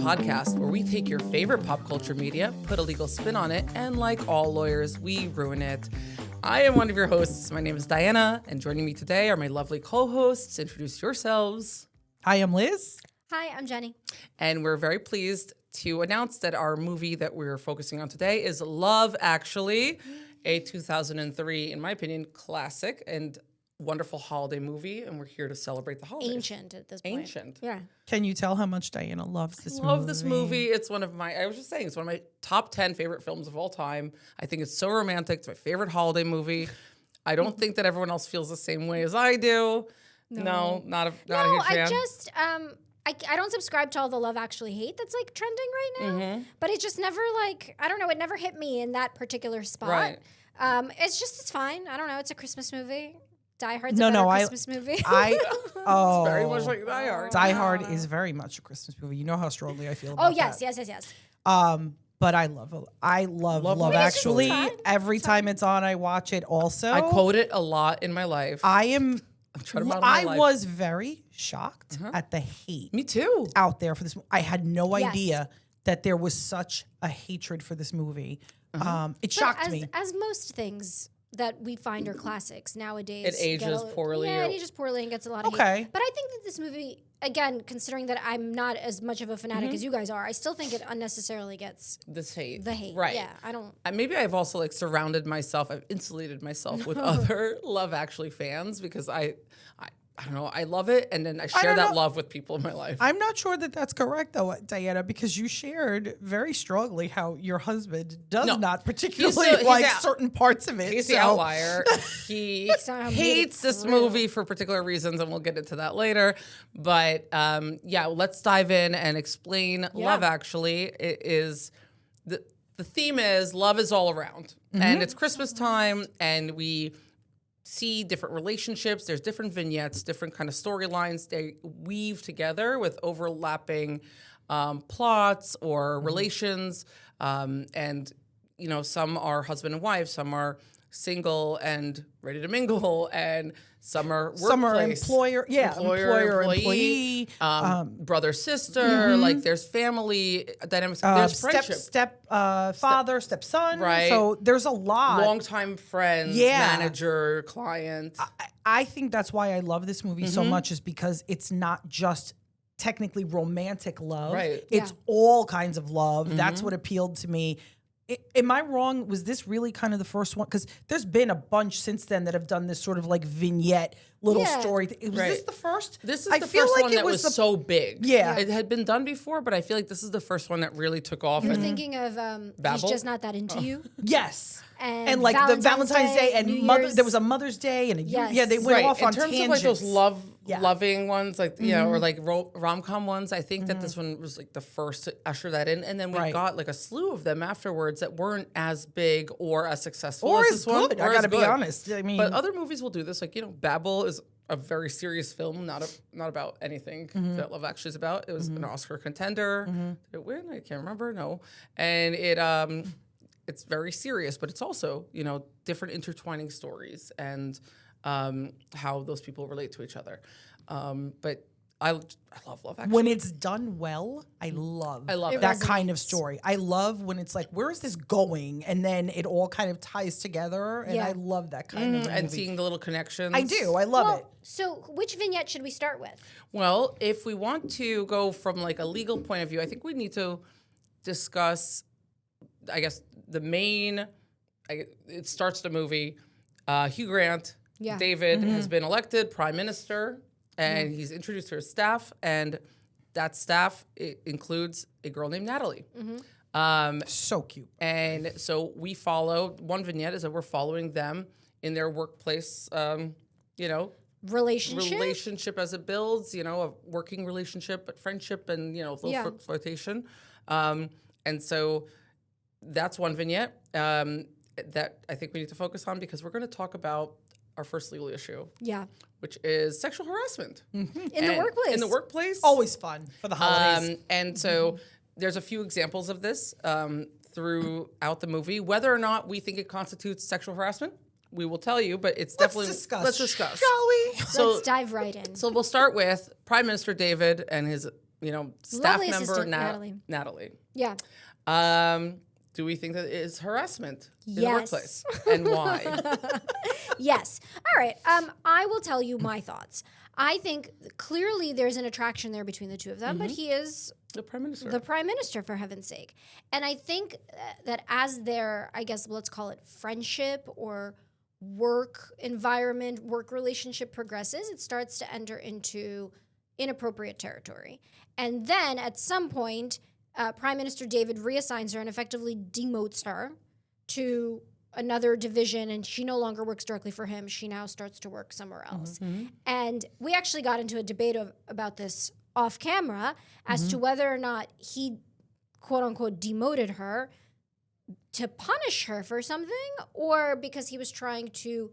podcast where we take your favorite pop culture media, put a legal spin on it, and like all lawyers, we ruin it. I am one of your hosts. My name is Diana, and joining me today are my lovely co-hosts. Introduce yourselves. Hi, I'm Liz. Hi, I'm Jenny. And we're very pleased to announce that our movie that we're focusing on today is Love, Actually, a 2003, in my opinion, classic and wonderful holiday movie, and we're here to celebrate the holidays. Ancient at this point. Ancient. Yeah. Can you tell how much Diana loves this movie? Love this movie. It's one of my, I was just saying, it's one of my top 10 favorite films of all time. I think it's so romantic. It's my favorite holiday movie. I don't think that everyone else feels the same way as I do. No, not a huge fan. I don't subscribe to all the Love Actually hate that's like trending right now. But it just never I don't know, it never hit me in that particular spot. Right. It's fine. I don't know. It's a Christmas movie. Die Hard's a better Christmas movie. It's very much like Die Hard. Die Hard is very much a Christmas movie. You know how strongly I feel about that. Yes. But I love Love Actually. Every time it's on, I watch it also. I quote it a lot in my life. I life. was very shocked at the hate. Me too. Out there for this. I had no idea that there was such a hatred for this movie. It shocked me. As most things that we find are classics nowadays. It ages poorly. Yeah, it ages poorly and gets a lot of hate. But I think that this movie, again, considering that I'm not as much of a fanatic as you guys are, I still think it unnecessarily gets this hate. The hate. Right. Yeah, I don't. Maybe I've also surrounded myself, I've insulated myself with other Love Actually fans because I don't know, I love it, and then I share that love with people in my life. I'm not sure that that's correct, though, Diana, because you shared very strongly how your husband does not particularly like certain parts of it. He's the outlier. He hates this movie for particular reasons, and we'll get into that later. But let's dive in and explain Love Actually. It is the theme is love is all around, and it's Christmas time, and we see different relationships. There's different vignettes, different kind of storylines. They weave together with overlapping plots or relations. And, some are husband and wife, some are single and ready to mingle, and some are workplace. Some are employer, employee, brother, sister, like there's family dynamics, there's friendship. Father, stepson. Right. So there's a lot. Longtime friends, manager, client. I think that's why I love this movie so much, is because it's not just technically romantic love. Right. It's all kinds of love. That's what appealed to me. Am I wrong? Was this really kind of the first one? Because there's been a bunch since then that have done this sort of like vignette little story. Was this the first? This is the first one that was so big. Yeah. It had been done before, but I feel like this is the first one that really took off. You're thinking of He's Just Not That Into You? Yes. And like the Valentine's Day and there was a Mother's Day and they went off on tangents. In terms of like those loving ones, like or like rom-com ones, I think that this one was like the first to usher that in, and then we got like a slew of them afterwards that weren't as big or as successful or as as this one. Good. I gotta be honest. I mean, but other movies will do this. Like Babel is a very serious film, not about anything that Love Actually is about. It was an Oscar contender. Did it win? I can't remember. No, and it's very serious, but it's also different intertwining stories and how those people relate to each other. But I love Love Actually. When it's done well, I love that kind of story. I love when it's like, where is this going? And then it all kind of ties together. And I love that kind of movie. And seeing the little connections. I do. I love it. So which vignette should we start with? Well, if we want to go from like a legal point of view, I think we need to discuss, I guess, the main, it starts the movie. Hugh Grant, David, has been elected prime minister. And he's introduced to his staff, and that staff includes a girl named Natalie. So cute. And so we follow, one vignette is that we're following them in their workplace, relationship as it builds, a working relationship, but friendship and, a little flirtation. And so that's one vignette that I think we need to focus on because we're going to talk about our first legal issue. Yeah. Which is sexual harassment. In the workplace. In the workplace. Always fun for the holidays. And so there's a few examples of this throughout the movie. Whether or not we think it constitutes sexual harassment, we will tell you, but it's definitely... Let's discuss. Shall we? Let's dive right in. So we'll start with Prime Minister David and his staff Lovely member assistant, Natalie. Yeah. Do we think that it is harassment in the Yes. workplace? And why? Yes. All right. I will tell you my thoughts. I think clearly there's an attraction there between the two of them, but he is The prime minister. the prime minister, for heaven's sake. And I think that as their, I guess, let's call it friendship or work environment, work relationship progresses, it starts to enter into inappropriate territory. And then at some point, Prime Minister David reassigns her and effectively demotes her to another division, and she no longer works directly for him. She now starts to work somewhere else. And we actually got into a debate about this off camera as to whether or not he, quote unquote, demoted her to punish her for something, or because he was trying to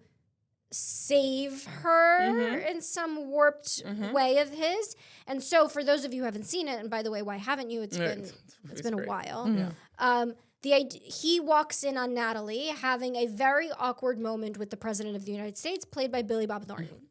save her in some warped way of his. And so for those of you who haven't seen it, and by the way, why haven't you? It's been a while. He walks in on Natalie having a very awkward moment with the President of the United States, played by Billy Bob Thornton.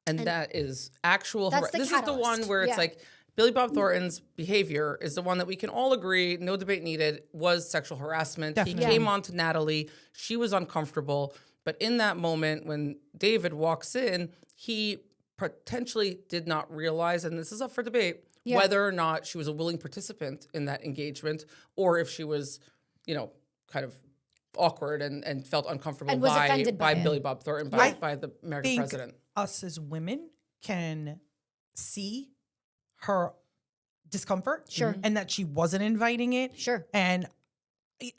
And that is actual That's This catalyst. is the one where it's like Billy Bob Thornton's behavior is the one that we can all agree, no debate needed, was sexual harassment. Definitely. He came on to Natalie. She was uncomfortable. But in that moment, when David walks in, he potentially did not realize, and this is up for debate, whether or not she was a willing participant in that engagement, or if she was, kind of awkward and felt uncomfortable And was offended by Billy Bob Thornton, by the American president. Us as women can see her discomfort, and that she wasn't inviting it, and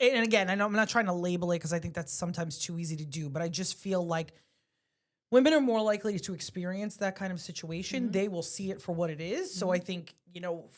again, I know I'm not trying to label it because I think that's sometimes too easy to do, but I just feel like women are more likely to experience that kind of situation. They will see it for what it is. So I think,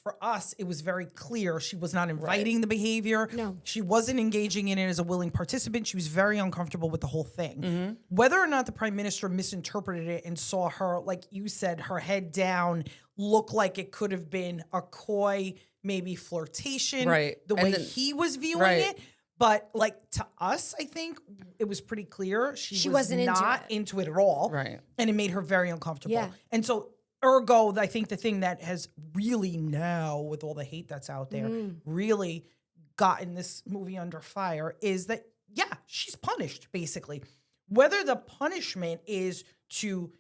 for us, it was very clear she was not inviting the behavior. No. She wasn't engaging in it as a willing participant. She was very uncomfortable with the whole thing. Whether or not the prime minister misinterpreted it and saw her, like you said, her head down, look like it could have been a coy, maybe flirtation, the way he was viewing it. But to us, I think it was pretty clear she wasn't not into it at all. Right. And it made her very uncomfortable. Yeah. And so ergo, I think the thing that has really now, with all the hate that's out there, really gotten this movie under fire is that, she's punished, basically. Whether the punishment is to,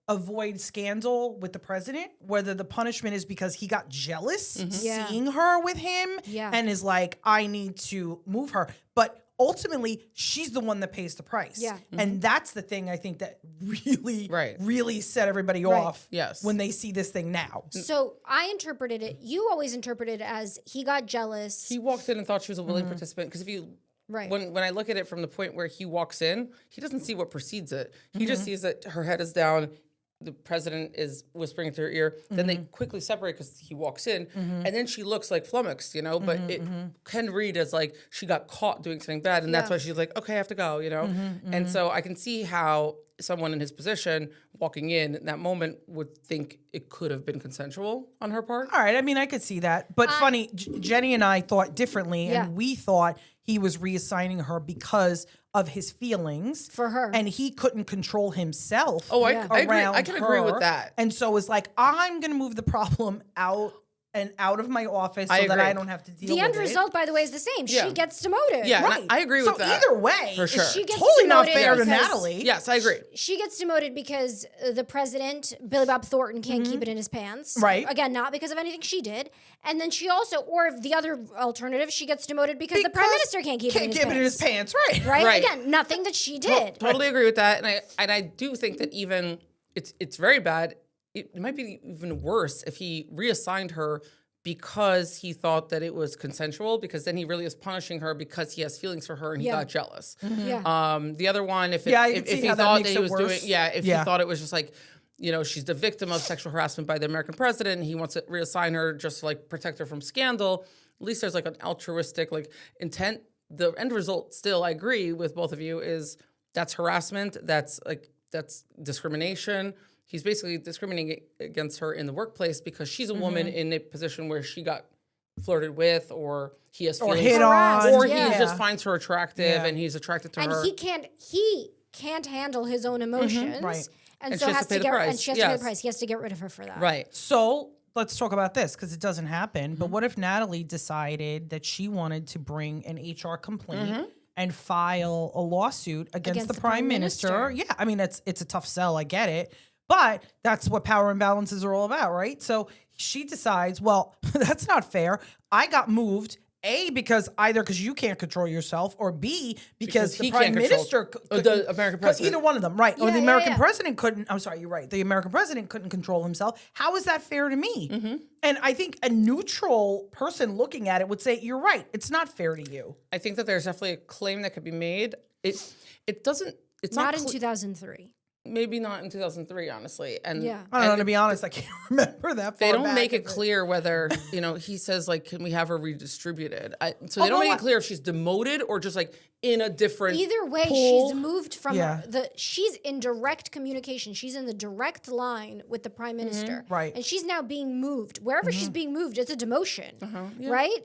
avoid scandal with the president, whether the punishment is because he got jealous seeing her with him and is like, I need to move her. But ultimately, she's the one that pays the price. Yeah. And that's the thing I think that really set everybody off when they see this thing now. So I interpreted it, you always interpreted it as he got jealous. He walked in and thought she was a willing participant, because if you when I look at it from the point where he walks in, he doesn't see what precedes it. He just sees that her head is down, the president is whispering into her ear. Then they quickly separate because he walks in, and then she looks like flummoxed, but it can read as like she got caught doing something bad, and that's why she's like, okay, I have to go, And so I can see how someone in his position walking in that moment would think it could have been consensual on her part. All right, I mean, I could see that. But funny, Jenny and I thought differently, and we thought he was reassigning her because of his feelings for her, and he couldn't control himself. Oh, I agree. I can agree with that. And so it's like, I'm going to move the problem out of my office so that I don't have to deal with it. The end result, by the way, is the same. She gets demoted. Yeah, right. I agree with that. So either way, for sure, she gets totally not demoted fair to Natalie. Yes, I agree. She gets demoted because the president, Billy Bob Thornton, can't keep it in his pants. Right. Again, not because of anything she did. And then she also, or the other alternative, she gets demoted because the prime minister can't keep it in his pants. Right? Again, nothing that she did. Totally agree with that. And I do think that even it's very bad. It might be even worse if he reassigned her because he thought that it was consensual, because then he really is punishing her because he has feelings for her and he got jealous. The other one, if he thought that he was doing, he thought it was just like, she's the victim of sexual harassment by the American president, and he wants to reassign her just to like protect her from scandal. At least there's like an altruistic intent. The end result still, I agree with both of you, is that's harassment. That's discrimination. He's basically discriminating against her in the workplace because she's a woman in a position where she got flirted with, or he has feelings, hit on, or he just finds her attractive and he's attracted to her. And he can't handle his own emotions. Right. And so has to pay the price. And she has to pay the price. He has to get rid of her for that. Right. So let's talk about this because it doesn't happen. But what if Natalie decided that she wanted to bring an HR complaint and file a lawsuit against the prime minister? Yeah, I mean, it's a tough sell. I get it. But that's what power imbalances are all about, right? So she decides, well, that's not fair. I got moved. A, because you can't control yourself, or B, because the prime minister, the American president. either one of them, right? Or the American president couldn't. I'm sorry, you're right. The American president couldn't control himself. How is that fair to me? And I think a neutral person looking at it would say, you're right. It's not fair to you. I think that there's definitely a claim that could be made. It doesn't. It's not in 2003. Maybe not in 2003, honestly. And yeah, I don't know. To be honest, I can't remember that. They don't make it clear whether he says like, can we have her redistributed? So they don't make it clear if she's demoted or just like in a different. Either way, pool. she's moved from she's in direct communication. She's in the direct line with the prime minister, right? And she's now being moved. Wherever she's being moved, it's a demotion, right?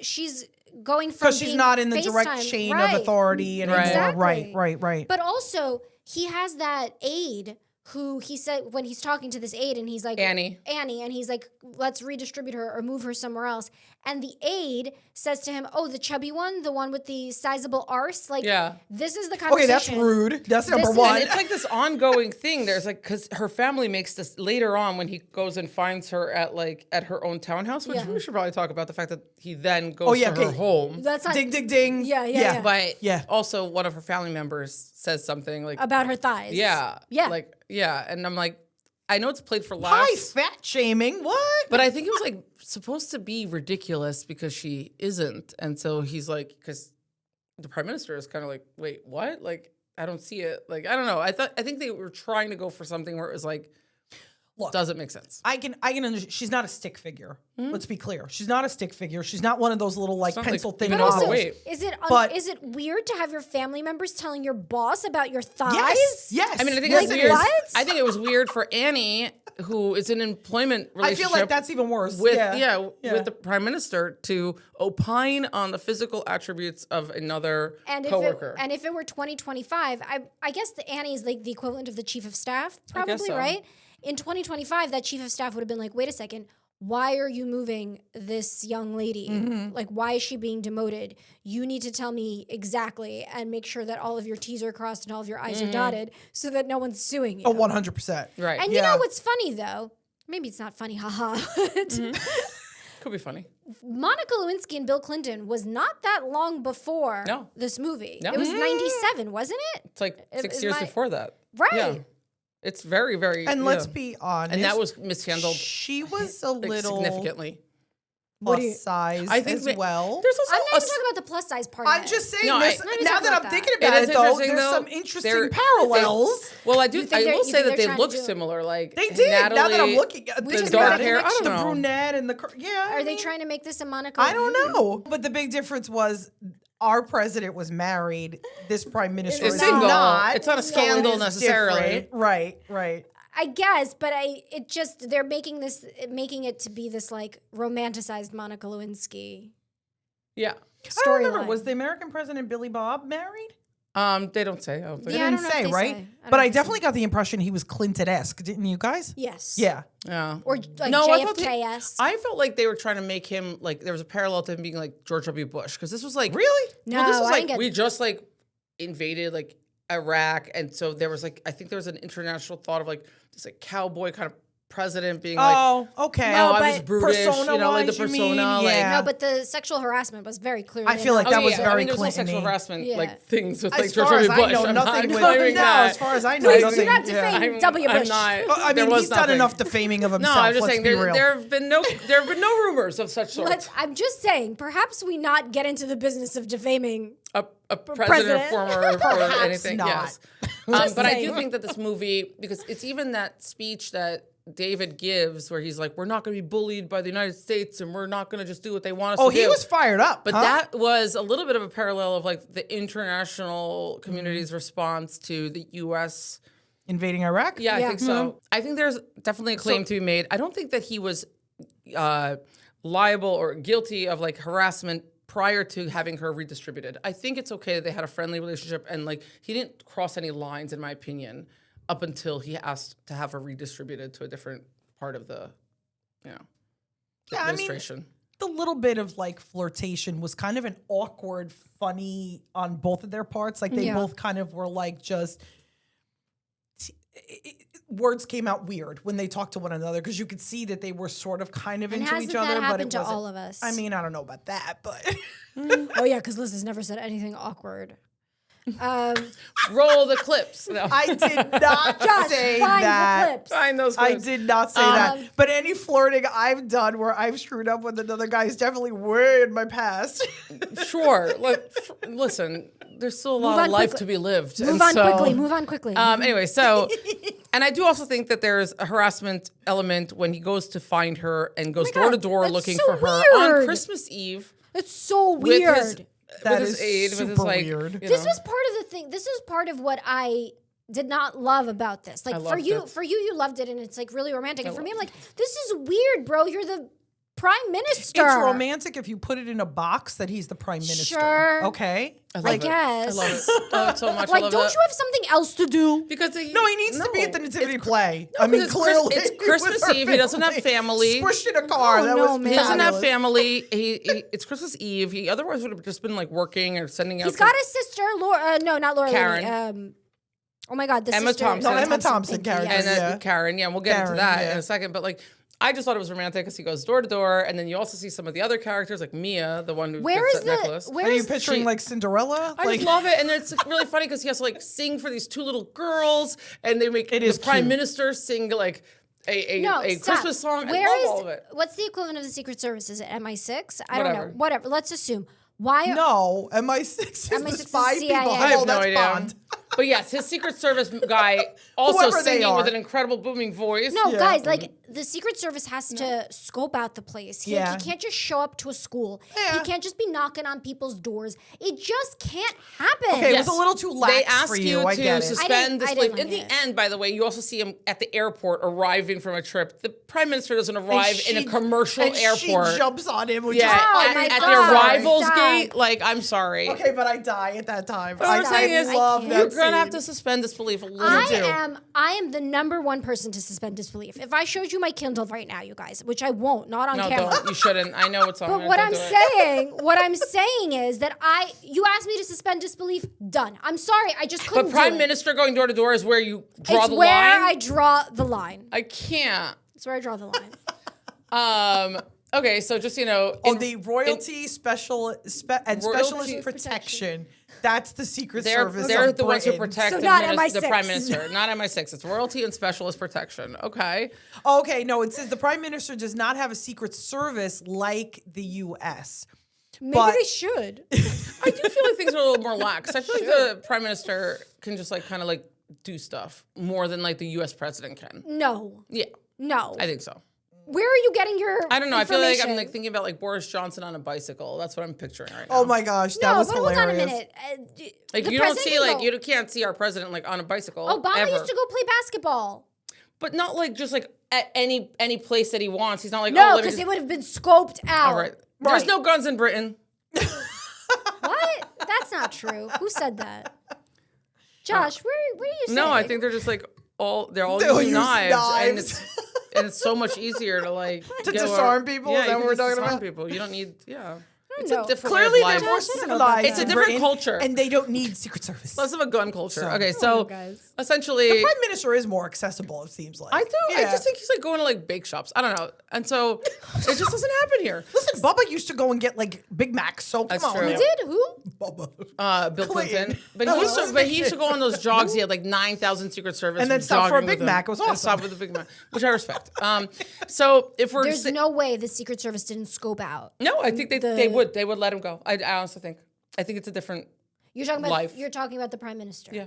She's going from because she's not in the direct chain of authority anymore. Exactly. Right. But also, he has that aide who he said when he's talking to this aide, and he's like Annie, and he's like, let's redistribute her or move her somewhere else. And the aide says to him, "Oh, the chubby one, the one with the sizable arse, like this is the conversation." Okay, that's rude. That's number one. And it's like this ongoing thing. There's like, because her family makes this later on when he goes and finds her at her own townhouse, which we should probably talk about the fact that he then goes to her home. That's not, ding, ding, ding. Yeah. But also one of her family members says something like about her thighs. Yeah. And I'm like, I know it's played for laughs. Hi, fat shaming. What? But I think it was like supposed to be ridiculous because she isn't. And so he's like, because the prime minister is kind of like, wait, what? Like, I don't see it. Like, I don't know. I think they were trying to go for something where it was like, look, doesn't make sense. I can understand. She's not a stick figure. Let's be clear. She's not a stick figure. She's not one of those little like pencil thing But also, models. is it weird to have your family members telling your boss about your thighs? Yes. I mean, I think yes, it's weird. What? I think it was weird for Annie, who is in an employment relationship. I feel like that's even worse. With with the prime minister to opine on the physical attributes of another coworker. And if it were 2025, I guess the Annie is like the equivalent of the chief of staff, probably, right? In 2025, that chief of staff would have been like, wait a second, why are you moving this young lady? Like, why is she being demoted? You need to tell me exactly and make sure that all of your T's are crossed and all of your I's are dotted so that no one's suing you. Oh, 100%. Right. And you know what's funny, though? Maybe it's not funny, haha. Could be funny. Monica Lewinsky and Bill Clinton was not that long before this movie. No. It was 97, wasn't it? It's like 6 years before that. Right. Yeah. It's very, very... And let's be honest. And that was mishandled. She was a little... significantly. Plus size as well. There's also I'm not even talking about the plus size part I'm of it. just saying, No, now that I'm thinking about it, though, there's some interesting parallels. Well, I will say that they look similar. Like they did. Natalie, now that I'm looking at the dark hair, I don't the know. brunette and the Are they trying to make this a Monica? I don't know. But the big difference was our president was married. This prime minister is not. It's not a scandal necessarily. Right. I guess, but they're making it to be this like romanticized Monica Lewinsky. Yeah. I don't remember. Was the American president Billy Bob married? They don't say. I don't think. They didn't say, right? But I definitely got the impression he was Clinton-esque, didn't you guys? Yes. Yeah. Or like JFK-esque. I felt like they were trying to make him like there was a parallel to him being like George W. Bush because this was like really this was like we just like invaded like Iraq, and so there was like I think there was an international thought of like this like cowboy kind of president being okay. No, I'm just brutish, like the persona. No, but the sexual harassment was very clearly. I feel like that was very there was no Clinton-y. sexual harassment like things with like George W. Bush. I know nothing with as far as I know, please nothing. do not defame W. Bush. I'm not. I mean, he's done enough defaming of himself. No, I'm just saying there have been no rumors of such sort. I'm just saying, perhaps we not get into the business of defaming a president or former or anything. Not. Yes. But I do think that this movie, because it's even that speech that David gives where he's like, we're not going to be bullied by the United States and we're not going to just do what they want us to do. Oh, he was fired up. But that was a little bit of a parallel of like the international community's response to the U.S. invading Iraq? Yeah, I think so. I think there's definitely a claim to be made. I don't think that he was liable or guilty of like harassment prior to having her redistributed. I think it's okay that they had a friendly relationship and like he didn't cross any lines, in my opinion, up until he asked to have her redistributed to a different part of the administration. The little bit of like flirtation was kind of an awkward, funny on both of their parts. Like they both kind of were like just words came out weird when they talked to one another because you could see that they were sort of kind of into each other. But it to wasn't. all of us. I mean, I don't know about that, but Oh yeah, because Liz has never said anything awkward. Roll the clips. No. I did not say find that. the clips. Find those I clips. did not say that. But any flirting I've done where I've screwed up with another guy is definitely way in my past. Sure. Listen, there's still a lot of life to be lived. Move on quickly. Anyway, so, and I do also think that there's a harassment element when he goes to find her and goes door to door looking for her on Christmas Eve. It's so weird. That with is his aide, super with his like, weird. This was part of the thing. This is part of what I did not love about this. Like for you, you loved it, and it's like really romantic. And for me, I'm like, this is weird, bro. You're the prime minister. It's romantic if you put it in a box that he's the prime minister. Sure. Okay. I guess. I love it. I love it so much. Like, I love don't that. you have something else to do? Because he needs to be at the nativity play. No, I mean, it's clearly. it's Christmas Eve. He doesn't have family. Squished in a car. That was man. He doesn't have fabulous. family. It's Christmas Eve. He otherwise would have just been like working or sending out. He's got a sister, Laura. No, not Laura. Karen. Oh my God, the Emma sister. Thompson. No, Emma Thompson, thank you, Karen. yes. And Karen, we'll get into Karen, that in a second. But like, I just thought it was romantic because he goes door to door, and then you also see some of the other characters, like Mia, the one who gets that necklace. Are you picturing like Cinderella? I just love it, and it's really funny because he has to like sing for these two little girls, and they make the prime minister sing like a Christmas song. I love all of it. What's the equivalent of the Secret Service? Is it MI6? I Whatever. don't know. Whatever. Let's assume. Why? No, MI6 is MI6 the is spy CIA. people. I have no That's idea. Bond. But yes, his Secret Service guy also Whoever they singing are. with an incredible booming voice. No, guys, like the Secret Service has to scope out the place. He Yeah. can't just show up to a school. Yeah. He can't just be knocking on people's doors. It just can't happen. Okay, it was a little too lax They ask for you I to get it. suspend I disbelief. didn't In like the it. end, by the way, you also see him at the airport arriving from a trip. The prime minister doesn't And arrive in a commercial and airport. She jumps on him, which Yeah, is Oh my at God. the arrivals Stop. gate. Like, I'm sorry. okay, but I die at that time. What I'm saying is, love I that you're gonna have scene. to suspend disbelief a little I am the number one person to suspend disbelief. If I showed you my Kindle right now, you guys, which I won't, not on No, camera. don't. You shouldn't. I know what's on But there. what Don't I'm do it. what I'm saying is that you asked me to suspend disbelief. Done. I'm sorry, I just couldn't. But prime do it. minister going door to door is where you draw It's the where line. I draw the line. I can't. It's where I draw the line. Okay, so just the royalty specialist Royalty protection. That's the Secret they're Service. they're of the ones who Britain. protect So the, not the MI6. prime minister, not MI6. It's royalty and specialist protection. Okay. Okay, no, it says the prime minister does not have a Secret Service like the U.S. Maybe they should. I do feel like things are a little more lax. I feel like the prime minister can just like kind of like do stuff more than like the U.S. president can. No. Yeah, No. I think so. Where are you getting your I don't know. I feel like I'm information? like thinking about like Boris Johnson on a bicycle. That's what I'm picturing right now. Oh my gosh, that No, was but hilarious. hold on a minute. Like The you don't president see can like go- you can't see our president like on a bicycle. Obama ever. used to go play basketball. But not like just like at any place that he wants. He's not like No, let me because just- it would have been scoped out. All right. There's no guns in Britain. What? That's not true. Who said that? Josh, where are you saying? No, I think they're just like they're all They'll using use knives. And it's so much easier to like To go disarm people? Yeah, Is that you what can we're just talking disarm about? people. You don't need It's know. a different Clearly, way they're of more life. civilized. It's a in different Britain, culture. and they don't need Secret Service. Less of a gun culture. So- Okay, so guys. essentially the prime minister is more accessible. It seems like I do. I Yeah. just think he's like going to like bake shops. I don't know. And so it just doesn't happen here. Listen, Bubba used to go and get like Big Macs. So come That's on, true. He Yeah. did? Who? Bubba. Bill Clinton. But No, he used that to was he used to go on those jogs. He had like 9,000 Secret Service. And then stop for a jogging Big with him. Mac. It was And awesome. stop with a Big Mac, which I respect. So if we're There's no way the Secret Service didn't scope out. no, I think they would let him go. I honestly think. I think it's a different. You're talking about Life. You're talking about the prime minister. Yeah.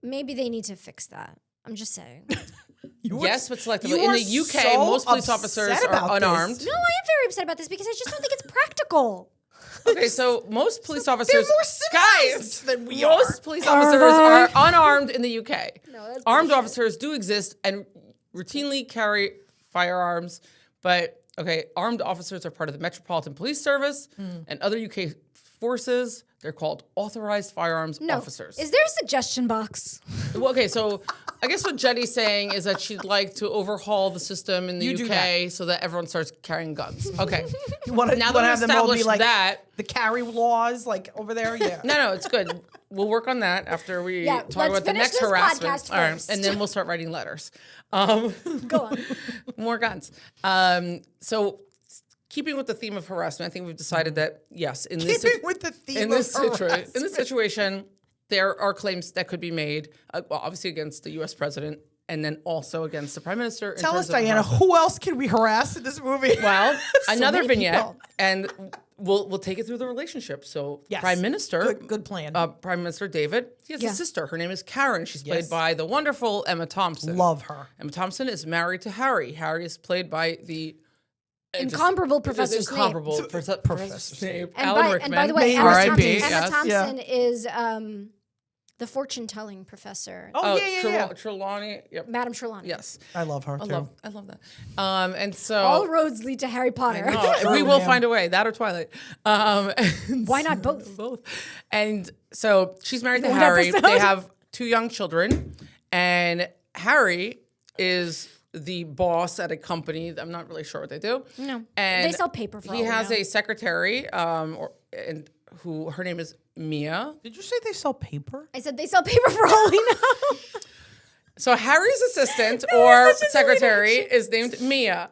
Maybe they need to fix that. I'm just saying. Yes, but selectively. you In are the UK, so most police upset officers about are this. unarmed. No, I am very upset about this because I just don't think it's practical. Okay, so most police They're officers, more civilized guys, than we most are. police officers are unarmed in the UK. that's Armed bullshit. officers do exist and routinely carry firearms, but okay, armed officers are part of the Metropolitan Police Service and other UK forces. They're called authorized firearms officers. Is there a suggestion box? Well, okay, so I guess what Jenny's saying is that she'd like to overhaul the system in the UK so that everyone starts carrying guns. Okay. You want to Now that have we've them all be established like that. the carry laws, like over there? Yeah. No, it's good. We'll work on that after we Yeah, talk let's about the finish next this harassment. podcast All right, first. and then we'll start writing letters. Go on. More guns. So keeping with the theme of harassment, I think we've decided that, yes, in this situation, there are claims that could be made, well, obviously against the U.S. president, and then also against the prime minister. Tell us, Diana, who else can we harass in this movie? Well, another many vignette, people. and we'll take it through the relationship. So, Yes. Prime Minister, Good plan. Prime Minister David, he has Yeah. a sister. Her name is Karen. She's played Yes. by the wonderful Emma Thompson. Love her. Emma Thompson is married to Harry. Harry is played by the Incomparable Professor Snape. incomparable Professor Snape. Alan Rickman. And by the way, Emma R.I.P., Thompson, yes. Emma Thompson is the fortune-telling professor, Oh, yeah. Trelawney. Yep. Madame Trelawney. Yes. I love her, too. I love that. And so All roads lead to Harry Potter. we will man. find a way. That or Twilight. Why not both? Both. And so she's married to One Harry. episode. They have 2 young children, and Harry is the boss at a company. I'm not really sure what they do. No. And They sell paper for all He we has know. a secretary, who her name is Mia. Did you say they sell paper? I said they sell paper for all we know. So Harry's assistant or secretary is named Mia.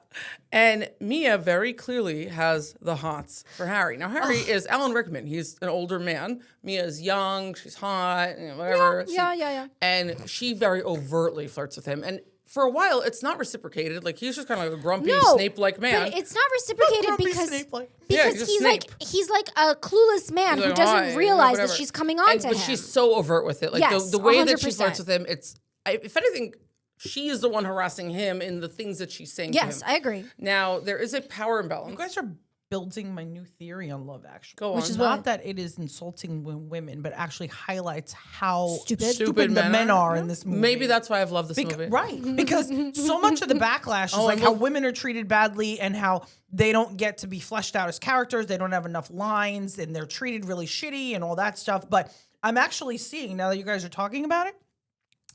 And Mia very clearly has the hots for Harry. Now, Harry is Alan Rickman. He's an older man. Mia is young. She's hot, whatever. Yeah. And she very overtly flirts with him. And for a while, it's not reciprocated. Like, he's just kind of like a grumpy, Snape-like man. But it's not reciprocated Grumpy because Snape-like. Yeah, because he's a he's like a clueless man He's who like, doesn't "Hi," realize whatever. that she's coming on to But him. she's so overt with it. Like, Yes, the way that she 100%. flirts with him, if anything, she is the one harassing him in the things that she's saying to him. Yes, I agree. Now, there is a power imbalance. You guys are building my new theory on Love Actually. Go Which on. is what? not that it is insulting women, but actually highlights how Stupid the men are in this movie. Maybe that's why I've loved this movie. Right. Because so much of the backlash is like how women are treated badly and how they don't get to be fleshed out as characters. They don't have enough lines and they're treated really shitty and all that stuff. But I'm actually seeing, now that you guys are talking about it,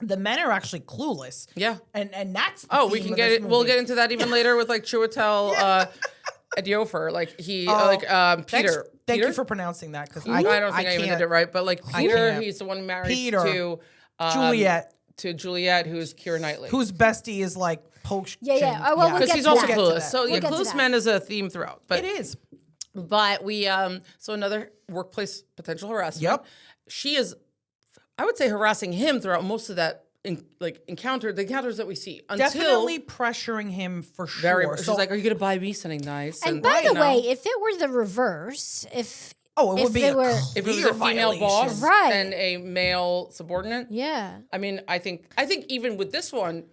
the men are actually clueless. Yeah. And that's the We theme can of get this it. We'll movie. get into that even later with like Chiwetel Ejiofor. Like Peter. Thank Peter? you for pronouncing that because I don't think I even did it right, but like Peter, can't. he's the one married Peter. to Juliet. To Juliet, who's Keira Knightley. Whose bestie is like poached. Yeah. Oh, well, we'll because get he's to also that. clueless. So We'll yeah, get to clueless that. men is a theme throughout. But It is. But we so another workplace potential harassment. Yep. She is, I would say, harassing him throughout most of that the encounters that we see until Definitely pressuring him for sure. very. She's So- like, "Are you going to buy me something nice?" And by the way, if it were the reverse, if it if would be it a were- if it was clear a female violation. boss Right. and a male subordinate, yeah. I mean, I think even with this one,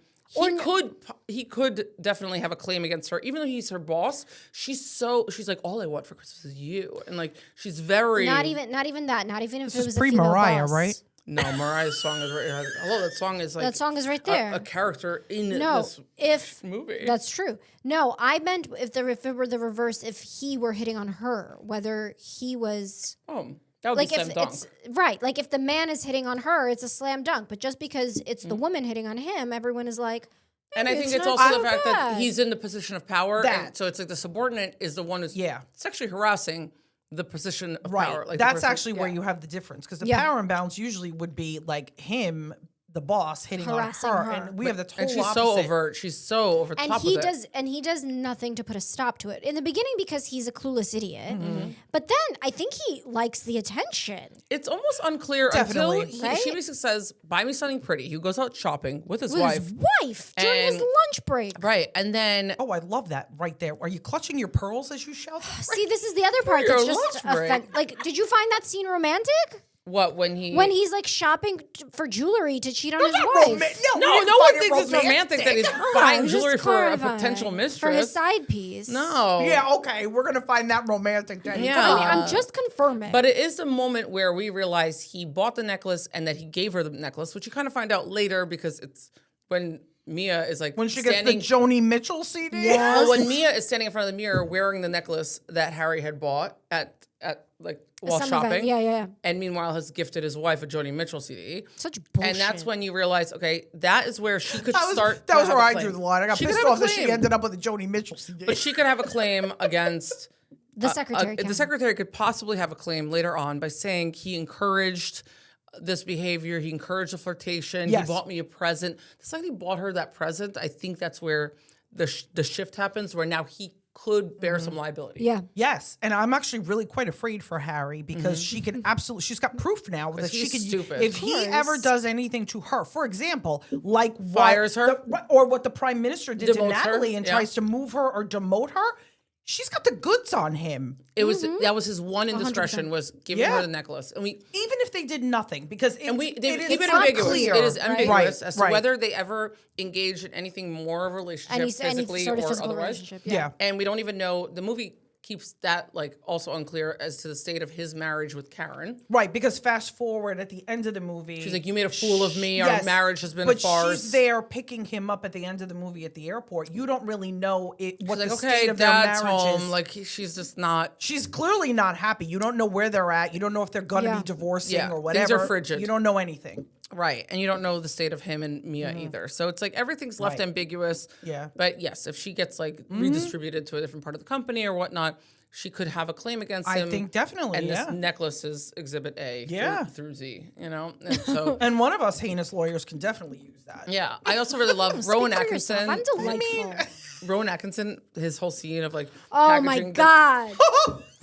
he could definitely have a claim against her, even though he's her boss. She's like, all I want for Christmas is you, and like she's very Not even that. Not even if it is was a female pre-Mariah, boss. right? No, Mariah's song is right. Hello, that song is like That song is right there. A character in No, this if movie. that's true. No, I meant if it were the reverse, if he were hitting on her, whether he was that would like be slam if dunk. it's right, like if the man is hitting on her, it's a slam dunk. But just because it's the woman hitting on him, everyone is like. And I "Maybe think it's not also so the fact that bad." he's in the position of power, That. and so it's like the subordinate is the one who's Yeah. sexually harassing the position of Right. power. Like That's actually where you have the difference because the Yeah. power imbalance usually would be like him, the boss, hitting Harassing on her. and we have the total and she's opposite. so overt. She's so over the And top he with it. he does nothing to put a stop to it in the beginning because he's a clueless idiot. Mm-hmm. But then I think he likes the attention. It's almost unclear Definitely. until Right? she basically says, "Buy me something pretty." He goes out shopping with his With wife, his wife during his And- lunch break. right? And then Oh, I love that right there. Are you clutching your pearls as you shout? See, this is the other part your that's just lunch break. like. Did you find that scene romantic? when When he's like shopping for jewelry to cheat on his not wife? no, no we didn't one find it thinks it's romantic that he's I buying was just jewelry for a clarifying. potential For mistress. his side piece. No, Yeah, okay, we're gonna find that romantic. Then. Yeah. I mean, I'm just confirming. But it is the moment where we realize he bought the necklace and that he gave her the necklace, which you kind of find out later because it's when Mia is like When she standing. gets the Joni Mitchell CD. Well, when Mia is standing in front of the mirror wearing the necklace that Harry had bought at like while Some shopping. event. Yeah. And meanwhile has gifted his wife a Joni Mitchell CD. Such bullshit. And that's when you realize, okay, that is where she could start. That was where I claim. drew the line. I got She pissed could have off a that she claim. ended up with a Joni Mitchell CD. But she could have a claim against the secretary. the secretary could possibly have a claim later on by saying he encouraged this behavior. He encouraged the flirtation. Yes. He bought me a present. The second he bought her that present, I think that's where the shift happens, where now he could bear some liability. Yeah. Yes, and I'm actually really quite afraid for Harry because she can absolutely. She's got proof now that she he's can. stupid. If Of he course. ever does anything to her, for example, like Fires her? or what the prime minister did to Demotes her, Natalie and yeah. tries to move her or demote her, she's got the goods on him. It was that was his one indiscretion was giving Yeah. her the necklace, and we Even if they did nothing, because and we they it keep is it not ambiguous. clear. It is ambiguous Right, as to right. whether they ever engaged in anything more of a relationship, Any physically sort of or physical otherwise. relationship. Yeah. And we don't even know. The movie keeps that like also unclear as to the state of his marriage with Karen. Right, because fast forward at the end of the movie, She's like, "You made a fool of me. Our yes, marriage has been but a farce." she's there picking him up at the end of the movie at the airport. You don't really know what Like, the okay, state of their Dad's marriage home. is. Like she's just not. She's clearly not happy. You don't know where they're at. You don't know if they're gonna Yeah. be divorcing Yeah, or things whatever. are frigid. You don't know anything. Right. And you don't know the state of him and Mia either. So it's like everything's left Right. ambiguous. Yeah. But yes, if she gets like redistributed to a different part of the company or whatnot, she could have a claim against him. I think definitely. And yeah. this necklace is exhibit A Yeah. through Z, you know? And so, And one of us heinous lawyers can definitely use that. yeah. I also really love Speak Rowan for yourself. Atkinson. I'm delightful. Rowan Atkinson, his whole scene of like Oh my packaging the- God.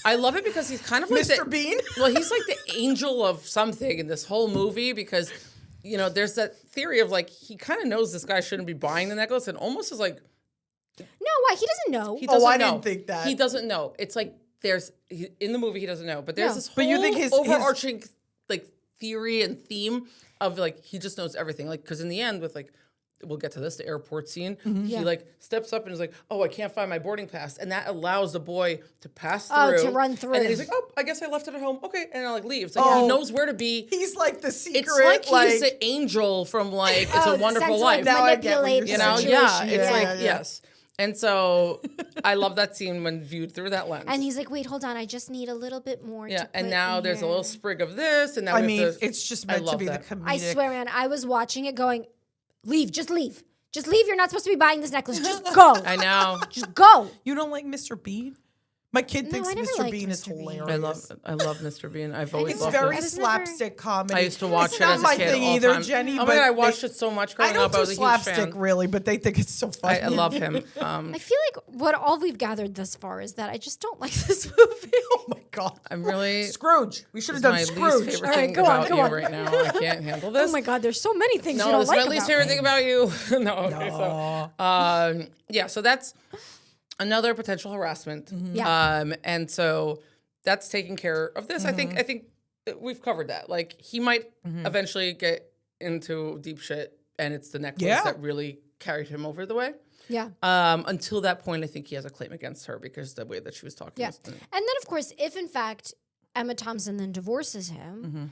I love it because he's kind of like Mr. Bean? Well, he's like the angel of something in this whole movie because, you know, there's that theory of like he kind of knows this guy shouldn't be buying the necklace and almost is like No, why? He doesn't know. he doesn't I know. didn't think that. He doesn't know. It's like in the movie he doesn't know, but there's No. this whole But you think his overarching like theory and theme of like he just knows everything. Like because in the end with like we'll get to this, the airport scene. Yeah. He like steps up and is like, "Oh, I can't find my boarding pass," and that allows the boy to pass through. Oh, to run through. And then he's like, "Oh, I guess I left it at home. Okay," and like leaves. Like Oh. he knows where to be. He's like the secret. It's like he's the angel from like It's a Wonderful Life. Now I get what manipulate you're the You know, saying. yeah, situation. it's like yeah. yes. And so I love that scene when viewed through that lens. And he's like, wait, hold on. I just need a little bit more. yeah, to and put now in there's a here." little sprig of this, and now I we mean, have to, it's just I meant to love be that. the comedic. I swear, man, I was watching it going, leave, just leave. Just leave. You're not supposed to be buying this necklace. Just go. I know. Just go. You don't like Mr. Bean? My kid thinks I never Mr. liked Bean is Mr. Bean. hilarious. I love Mr. Bean. I've always It's loved very it. was never- slapstick comedy. I used to watch it's it not as a my kid thing all the either, time. Jenny. Oh my but God, I watched it so much growing I don't up. I do was a huge slapstick fan. really, but they think it's so funny. I love him. I feel like what all we've gathered thus far is that I just don't like this movie. Oh my god, I'm really Scrooge. We should have It's done my Scrooge. least favorite All right, thing go on, about go you on. right now. I can't handle this. Oh my God, there's so many things you No, don't it's like my least about favorite me. thing about you. No, okay, so yeah, so that's another potential harassment. Yeah. And so that's taking care of this. I think we've covered that. Like he might eventually get into deep shit, and it's the necklace Yeah. that really carried him over the way. Yeah. Until that point, I think he has a claim against her because the way that she was talking. Yeah. Was, And then, of course, if in fact Emma Thompson then divorces him,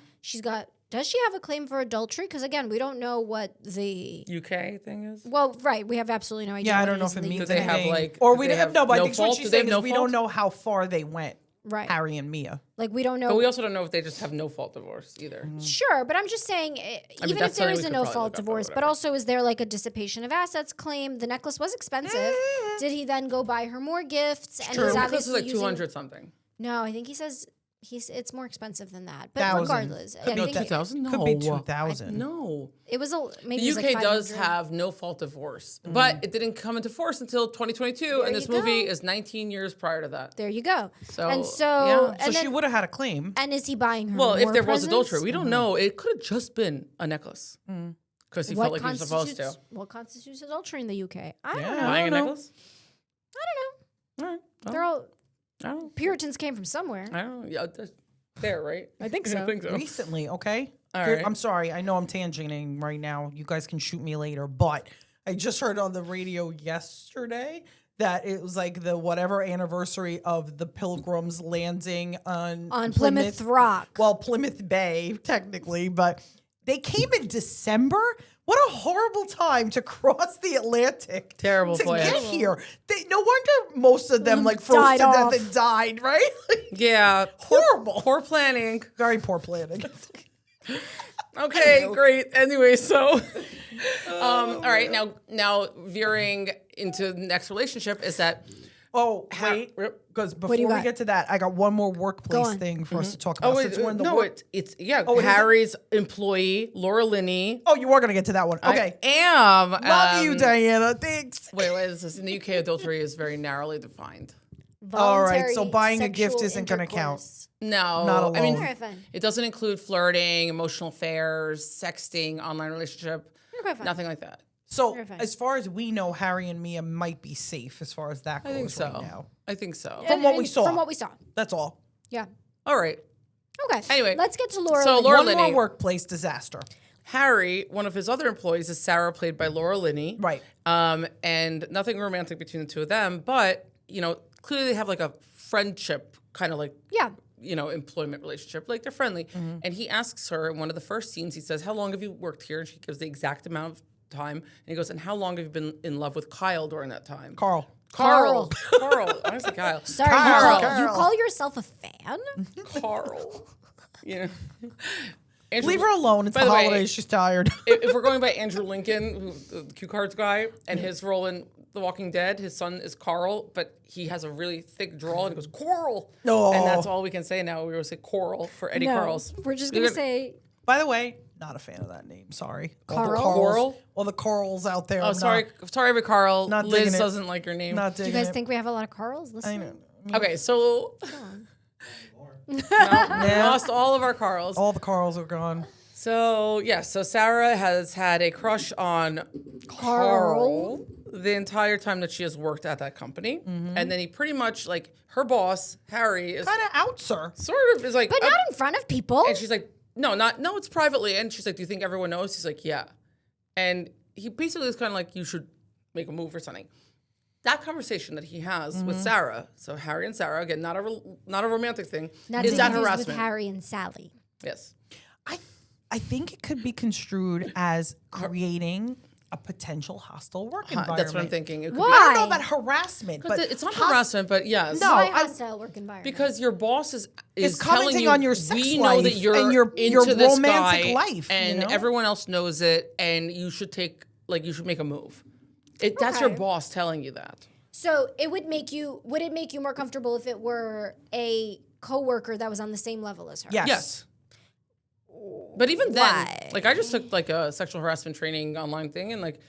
does she have a claim for adultery? Because again, we don't know what the. UK thing is. Well, right. We have absolutely no idea. Yeah, I what don't know is if it in the means Do they UK. have, anything. like- or do we they didn't have know. But I no think what fault? she's Do they saying have is no we fault? don't know how far they went. Right. Harry and Mia. Like we don't know. But we also don't know if they just have no fault divorce either. Sure, but I'm just saying, even if that's there something is we a could no probably fault look up or divorce, but whatever. also is there like a dissipation of assets claim? The necklace was expensive. Did he then go buy her more gifts? And true. he's This is obviously like using. 200 something. No, I think he says it's more expensive than that. But 1,000. regardless, I No, think 2,000? Could be No. 2,000. No. it was maybe The it was UK like does 500. have no fault divorce, but it didn't come into force until 2022, and There this you movie go. is 19 years prior to that. There you go. So, and so yeah. and So she then, would have had a claim. and is he buying her? Well, if more there was presents? adultery, we don't know. It could have just been a necklace because he felt like he was supposed to. What constitutes adultery in the UK? I don't Yeah. know. Buying a know. necklace? I don't know. All right. Well, They're all I don't know. Puritans came from somewhere. I don't know. Yeah, that's fair, right? I think so. I think so. Recently, okay? All Here- right. I'm sorry. I know I'm tangenting right now. You guys can shoot me later. But I just heard on the radio yesterday that it was like the whatever anniversary of the Pilgrims landing on Plymouth Rock. Well, Plymouth Bay, technically. But they came in December, What a horrible time to cross the Atlantic. Terrible to voyage. get here. No wonder most of them like froze Died to death off. and died, right? Yeah. Horrible. Poor planning. Very poor planning. Okay, great. Anyway, so all right, now veering into the next relationship is that Oh, wait. Because before you we got? get to that, I got one more workplace on. thing for us to talk about. Since we're in the no, work- it's it is? Harry's employee, Laura Linney. Oh, you are going to get to that one. Okay. I am. Love you, Diana. Thanks. Wait, is this? In the UK, adultery is very narrowly defined. All right, so Voluntary buying a gift sexual isn't gonna count. intercourse. No, Not I mean, alone. Okay, fine. it doesn't include flirting, emotional affairs, sexting, online relationship, Okay, fine. nothing like that. So, You're fine. as far as we know, Harry and Mia might be safe as far as that goes I think so. right now. I think so. From what we saw. From what we saw. That's all. Yeah. All right. Okay. Anyway, let's get to Laura. so Linney. Laura One Linney. more workplace disaster. Harry, one of his other employees is Sarah, played by Laura Linney. Right. And nothing romantic between the two of them, but, clearly they have like a friendship kind of like, Yeah. employment relationship. Like they're friendly. And he asks her in one of the first scenes, he says, "How long have you worked here?" And she gives the exact amount of time. And he goes, "And how long have you been in love with Kyle during that time?" Carl. Carl. I was like, Kyle. Sorry, Carl. you call yourself a fan? Carl. Andrew, Leave her alone. It's By the the way, holidays. She's tired. if we're going by Andrew Lincoln, the cue cards guy, and his role in The Walking Dead, his son is Carl, but he has a really thick drawl and he goes, "Coral." No. And that's all we can say now. We will say Coral for Eddie Carl's. We're just going to say By the way, not a fan of that name. Sorry. All the Carl? Carls- Coral? All the Carls out there. Oh, I'm sorry, but Carl. not Liz digging it. doesn't like your name. Not do you digging guys it. think we have a lot of Carls I listening? know. Okay, so we lost all of our Carls. All the Carls are gone. So Sarah has had a crush on Carl the entire time that she has worked at that company, and then he pretty much like her boss Harry is Kind of outs her. sort of is like, But not in front of people. and she's like, no, it's privately, and she's like, "Do you think everyone knows?" He's like, "Yeah," and he basically is kind of like, "You should make a move or something." That conversation that he has with Sarah, so Harry and Sarah, again, not a romantic thing, Not is to that confuse harassment? with Harry and Sally. Yes. I think it could be construed as creating a potential hostile work environment. That's what I'm thinking. It could Why? I don't know about harassment, but it's not harassment, but yes. No, Why I- hostile work environment? Because your boss is It's telling commenting you, on your sex we know that life you're and your into this romantic guy, life, you and know? everyone else knows it, and you should make a move. That's your Okay. boss telling you that. So would it make you more comfortable if it were a coworker that was on the same level as her? Yes. Yes. But even then, Why? like I just took like a sexual harassment training online thing, and like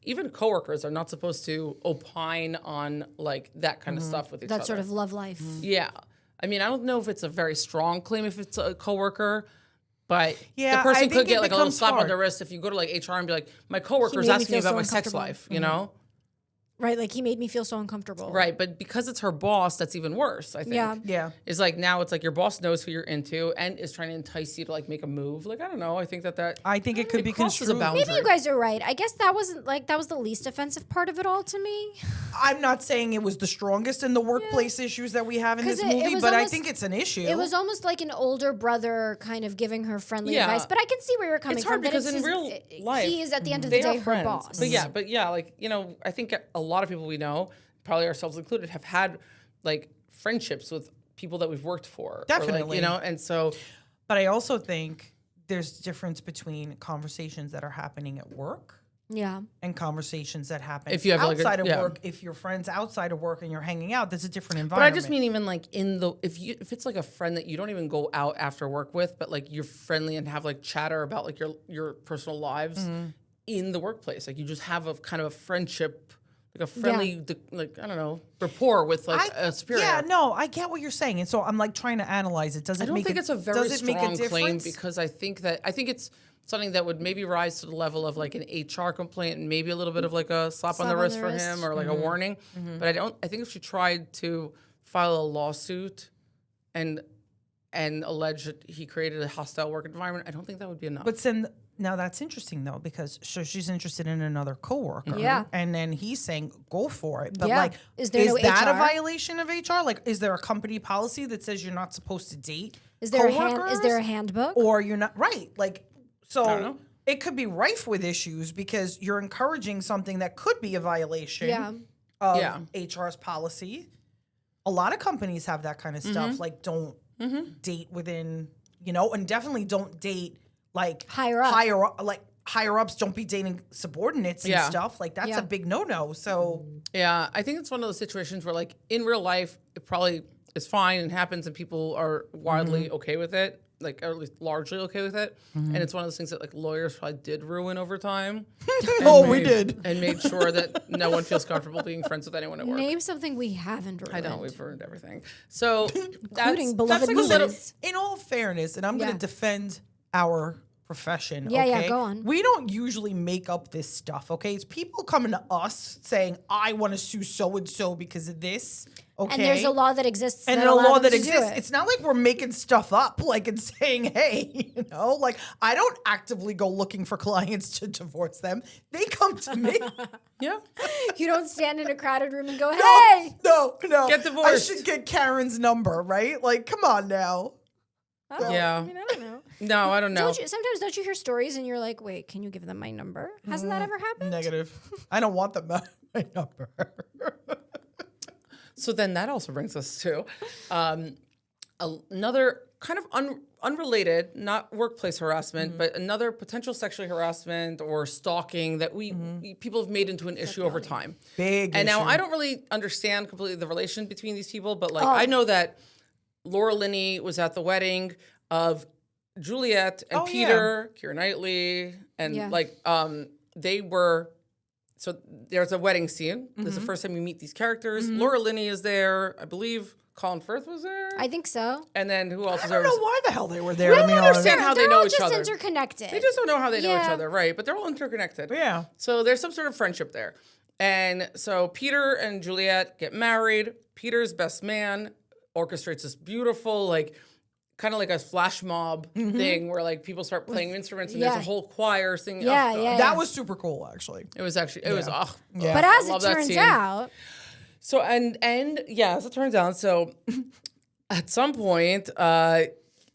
even coworkers are not supposed to opine on like that kind of stuff with each other. That sort of love life. Yeah. I mean, I don't know if it's a very strong claim if it's a coworker, but Yeah, the person I could think get it like a little becomes slap on hard. the wrist if you go to like HR and be like, "My coworker's made me asking me feel about so my sex uncomfortable." life," you know? Right, like he made me feel so uncomfortable. Right, but because it's her boss, that's even worse, I think. Yeah. Yeah. It's like now it's like your boss knows who you're into and is trying to entice you to like make a move. Like, I don't know. I think that I think it could be crosses a construed. boundary. Maybe you guys are right. I guess that was the least offensive part of it all to me. I'm not saying it was the strongest in the workplace issues that we have in 'Cause this it movie, was but I almost- think it's an issue. It was almost like an older brother kind of giving her friendly Yeah. advice. But I can see where you're coming It's from. hard that because it's in his- real life, he is at the end of they the day are her friends. boss. But yeah, like, I think a lot of people we know, probably ourselves included, have had like friendships with people that we've worked for. Or, like, Definitely. and so But I also think there's difference between conversations that are happening at work Yeah. and conversations that happen If you have, like, outside of yeah. work. If you're friends outside of work and you're hanging out, there's a different But environment. I just mean even like if it's like a friend that you don't even go out after work with, but like you're friendly and have like chatter about like your personal lives in the workplace. Like you just have a kind of a friendship, like a friendly, like I don't know, rapport with like a superior. Yeah, no, I get what you're saying, and so I'm like trying to analyze it. Does it I don't make think a, it's a very does it make a strong claim difference? because I think it's something that would maybe rise to the level of like an HR complaint and maybe a little bit of like a slap on the wrist for him or like a warning. But I think if she tried to file a lawsuit and allege that he created a hostile work environment, I don't think that would be enough. But then now that's interesting though, because so she's interested in another coworker. Yeah. And then he's saying, go for it. But Yeah. like, Is there no that a HR? violation of HR? Like, is there a company policy that says you're not supposed to date Is there coworkers? a handbook? Or you're not right. Like, so I don't know. it could be rife with issues because you're encouraging something that could be a violation of HR's policy. A lot of companies have that kind of stuff, like don't date within, and definitely don't date like higher up. Higher ups, don't be dating subordinates and stuff. Like that's a big no-no. So yeah, I think it's one of those situations where like in real life, it probably is fine and happens and people are wildly okay with it. Like, or at least largely okay with it. And it's one of those things that like lawyers probably did ruin over time. We did. And made sure that no one feels comfortable being friends with anyone at work. Name something we haven't ruined. I know, we've ruined everything. So including beloved movies. In all fairness, and I'm going to defend our profession. Yeah, okay? go on. We don't usually make up this stuff, okay? It's people coming to us saying, I want to sue so-and-so because of this, okay? And there's a law that exists and a law that exists. It's not like we're making stuff up, like, and saying, hey, like, I don't actively go looking for clients to divorce them. They come to me. yeah. You don't stand in a crowded room and go, hey! No. Get divorced. I should get Karen's number, right? Like, come on now. Yeah. I mean, I don't know. No, I don't know. Sometimes don't you hear stories and you're like, wait, can you give them my number? Hasn't that ever happened? Negative. I don't want them my number. So then that also brings us to another kind of unrelated, not workplace harassment, but another potential sexual harassment or stalking that people have made into an issue over time. Big And issue. now I don't really understand completely the relation between these people, but like I know that Laura Linney was at the wedding of Juliet and Peter, Keira Knightley, and they were. So there's a wedding scene. This is the first time we meet these characters. Laura Linney is there. I believe Colin Firth was there. I think so. And then who else I is there? don't know why the hell they were there. I don't understand how they know each other. They're all just interconnected. They just don't know how they know each other, right? But they're all interconnected. Yeah. So there's some sort of friendship there. And so Peter and Juliet get married. Peter's best man orchestrates this beautiful, like, kind of like a flash mob thing where like people start playing instruments and there's a whole choir singing. That was super cool, actually. It was actually, it was, But as it turns out. So, and as it turns out, so at some point,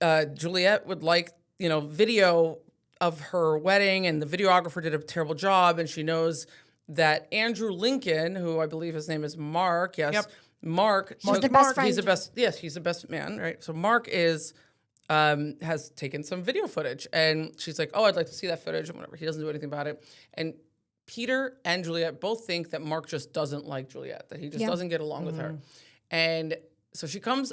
Juliet would like, video of her wedding and the videographer did a terrible job and she knows that Andrew Lincoln, who I believe his name is Mark, Mark, he's the best friend. He's the best man, right? So Mark has taken some video footage and she's like, oh, I'd like to see that footage and whatever. He doesn't do anything about it. And Peter and Juliet both think that Mark just doesn't like Juliet, that he just doesn't get along with her. And so she comes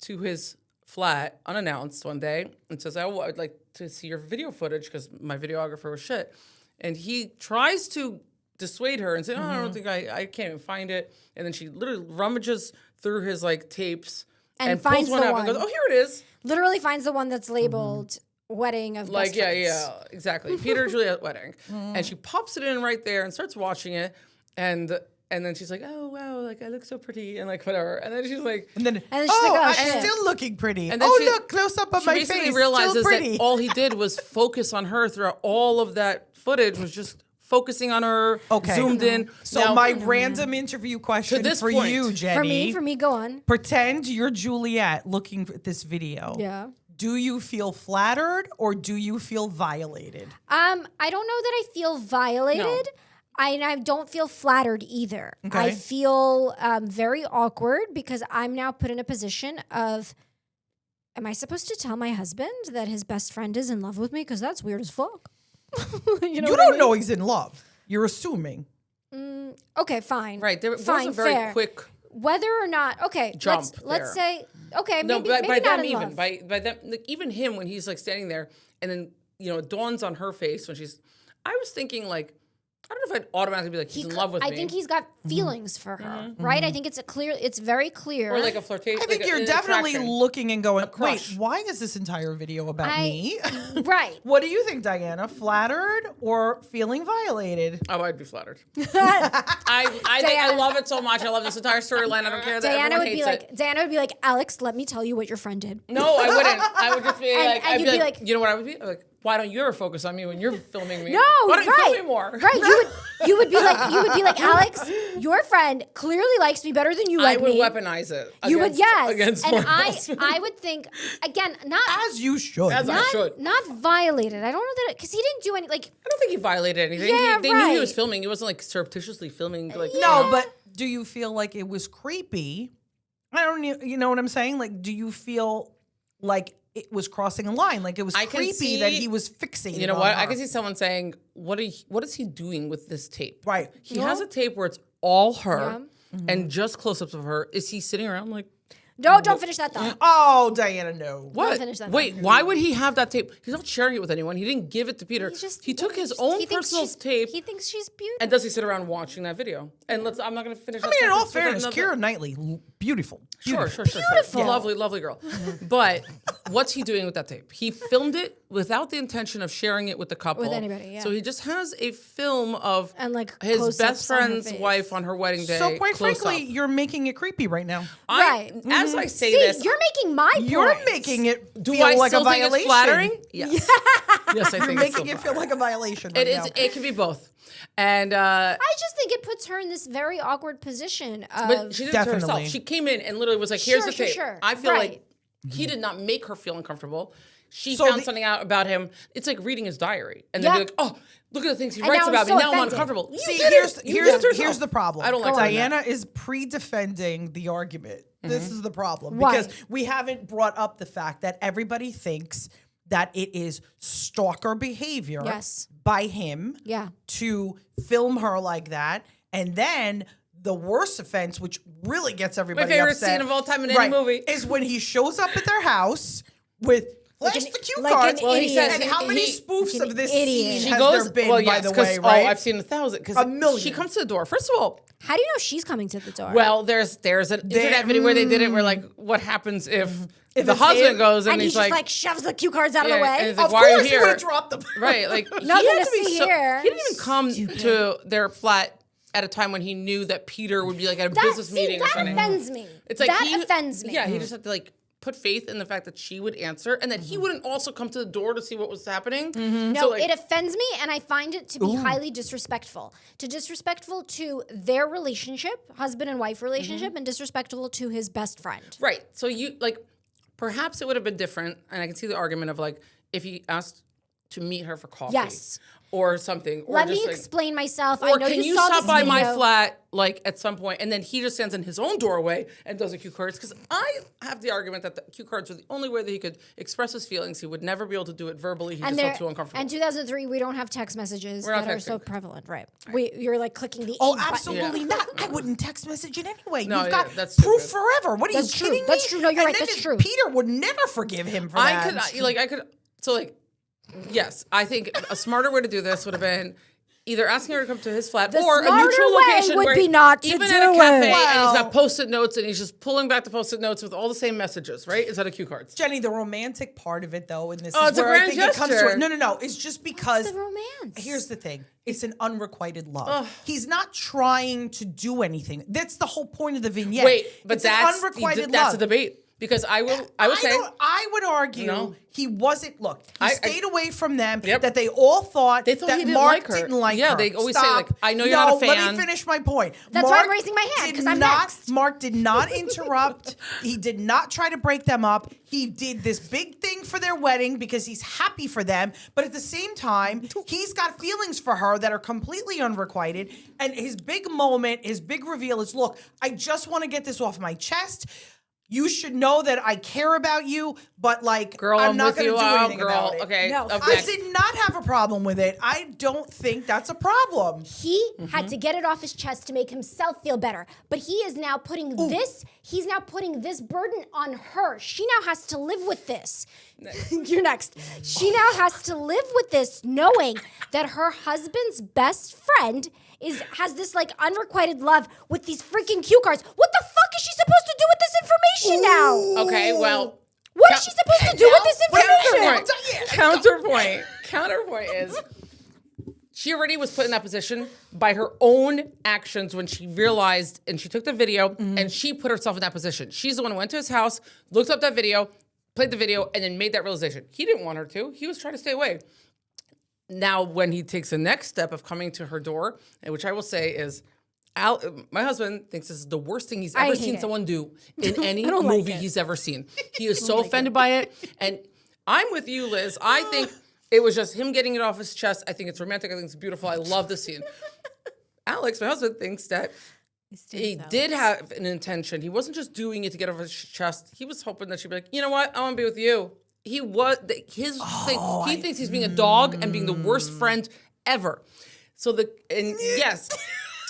to his flat unannounced one day and says, oh, I'd like to see your video footage because my videographer was shit. And he tries to dissuade her and say, oh, I don't think I can't even find it. And then she literally rummages through his like tapes and finds pulls one the out one. and goes, oh, here it is. Literally finds the one that's labeled wedding of best friends. Exactly. Peter and Juliet wedding. And she pops it in right there and starts watching it. And then she's like, oh, wow, like I look so pretty and like whatever. And then she's like, she's like, oh, I'm shit. still looking pretty. And then look, close up of my face. She basically realizes still pretty. that all he did was focus on her throughout all of that footage was just focusing on her, zoomed in. So now, my random interview question this for point, you, Jenny. For me, go on. Pretend you're Juliet looking at this video. Yeah. Do you feel flattered or do you feel violated? I don't know that I feel violated. No. I don't feel flattered either. Okay. I feel very awkward because I'm now put in a position of, am I supposed to tell my husband that his best friend is in love with me? Because that's weird as fuck. you don't know he's in love. You're assuming. Okay, fine. Right. There was fine, a very fair. quick Whether or not, okay, jump let's there. say, okay, no, maybe by not them in even love. by them, like, even him when he's like standing there and then it dawns on her face when she's. I was thinking like. I don't know if I'd automatically be like, he's in love with me. I think he's got feelings for her, right? I think it's very clear. Or like a flirtation. I think like you're definitely attraction. looking and going, wait, crush. why is this entire video about me? Right. What do you think, Diana? Flattered or feeling violated? Oh, I'd be flattered. I love it so much. I love this entire storyline. I don't care that Diana everyone would be hates like, it. Diana would be like, Alex, let me tell you what your friend did. No, I wouldn't. I would just be like, and I'd you'd be be like, like- you know what I would be? I'd be like, why don't you ever focus on me when you're filming me? No, Why don't you right. film me more? Right. You would be like, Alex, your friend clearly likes me better than you like me. I would weaponize it. You would, yes. Against and someone I would think, again, not As you should. As I should. not violated. I don't know that because he didn't do any like. I don't think he violated anything. Yeah, They knew he right. was filming. He wasn't like surreptitiously filming. Like No, but do you feel like it was creepy? I don't you know what I'm saying? Like, do you feel like it was crossing a line? Like it was creepy that he was fixating. You know on what? her. I can see someone saying, what is he doing with this tape? Right. He has a tape where it's all her Yeah. and just close-ups of her. Is he sitting around like, No, don't finish that thought. Oh, Diana, no. what? finish that Wait, why would he have that tape? He's not sharing it with anyone. He didn't give it to Peter. He took his own personal tape. He thinks she's beautiful. And does he sit around watching that video? And I'm not going to finish. I mean, in all fairness, Keira Knightley, beautiful. Sure. Beautiful. Lovely girl. But what's he doing with that tape? He filmed it without the intention of sharing it with the couple. With anybody, yeah. So he just has a film of And, like, his close-ups best on her friend's face. wife on her wedding day. So quite close frankly, up. you're making it creepy right now. Right. As I say See, this, you're making my point. You're making it do feel I like still a think violation. it's flattering? Yes. Yes, I You're think making it's it feel like a violation right now. It can be both. And I just think it puts her in this very awkward position of. but she did it to herself. Definitely. She came in and literally was like, "Here's Sure, the tape." sure. I feel Right. like he did not make her feel uncomfortable. She So found the- something out about him. It's like reading his diary and then Yeah. be like, "Oh, look at the things he And writes now I'm about so me. Now I'm offended. uncomfortable." You See, did here's it. You did it yourself. here's the problem. I don't like doing Diana that. is pre-defending the argument. This Mm-hmm. is the problem Why? because we haven't brought up the fact that everybody thinks that it is stalker behavior Yes. by him Yeah. to film her like that, and then the worst offense, which really gets everybody favorite upset, scene of all time in any movie. is when he shows up at their house with flash the cue like cards. an Well, he idiot. and how many he- spoofs like an of this idiot. scene She has goes, there been, well, by yes, the 'cause- way, right? I've seen 1,000. A million. She comes to the door. First of all, How do you know she's coming to the door? well, there's an internet video where they did it where like, what happens if the it's husband him? goes and and he he's just like shoves the cue cards out of the Yeah, way. and it's like, Of why are you course he here? would have dropped them. Right, like Nothing he had to be see so, here. He didn't even come to their flat at a time when he knew that Peter would be like at a business meeting or that something. offends me. It's like that offends me. Yeah, he just had to like put faith in the fact that she would answer and that he wouldn't also come to the door to see what was happening. No, So, like, it offends me, and I find it to be highly disrespectful. Disrespectful to their relationship, husband and wife relationship, and disrespectful to his best friend. right. So you like perhaps it would have been different, and I can see the argument of like if he asked to meet her for coffee. Yes. Or something. Or Let just me like, explain myself. Or I know can you saw stop this by my video. flat like at some point, and then he just stands in his own doorway and does a cue cards? Because I have the argument that the cue cards were the only way that he could express his feelings. He would never be able to do it verbally. He just felt too uncomfortable. And 2003, we don't have text messages We're not that are so texting. prevalent, right? You're like clicking the Oh, E button. absolutely not. I wouldn't text message it anyway. No, You've yeah, got that's proof stupid. forever. What are That's you true. kidding me? That's true. No, you're And right. then That's true. Peter would never forgive him for I that. could so like yes, I think a smarter way to do this would have been either asking her to come to his flat The or a smarter neutral way location would where be not to even do at a cafe it. and he's got Wow. post-it notes and he's just pulling back the post-it notes with all the same messages, right? Instead of cue cards. Jenny, the romantic part of it, though, and this Oh, is it's a where I grand think it comes gesture. to. No. It's just because the romance? Here's the thing: it's an unrequited love. He's not trying to do anything. That's the whole point of the vignette. Wait, but it's an that's unrequited that's love. a debate because I would say I would argue No. he wasn't. Look, he I- stayed away from them. Yep. That they all thought They thought that he didn't Mark like her. didn't like Yeah, her. they always say, Stop. like, I know you're no, not a let fan. me finish my point. That's why I'm raising my hand, did 'cause I'm not- next. Mark did not interrupt. He did not try to break them up. He did this big thing for their wedding because he's happy for them. But at the same time, he's got feelings for her that are completely unrequited. And his big moment, his big reveal is, look, I just want to get this off my chest. You should know that I care about you, but like, girl, I'm not with going to you. do Oh, anything girl. about it. Okay. No. up I next. did not have a problem with it. I don't think that's a problem. He had to get it off his chest to make himself feel better. But he is now putting he's now putting this burden on her. She now has to live with this. You're next. She now has to live with this, knowing that her husband's best friend has this like unrequited love with these freaking cue cards. What the fuck is she supposed to do with this information now? Okay, well, What is she supposed to do with this information? Counterpoint is she already was put in that position by her own actions when she realized and she took the video and she put herself in that position. She's the one who went to his house, looked up that video, played the video, and then made that realization. He didn't want her to. He was trying to stay away. now when he takes the next step of coming to her door, which I will say is, my husband thinks this is the worst thing he's ever seen someone do in any movie he's ever seen. He is so offended by it. And I'm with you, Liz. I think it was just him getting it off his chest. I think it's romantic. I think it's beautiful. I love the scene. Alex, my husband, thinks that he did have an intention. He wasn't just doing it to get off his chest. He was hoping that she'd be like, you know what? I want to be with you. He was he thinks he's being a dog and being the worst friend ever. So yes.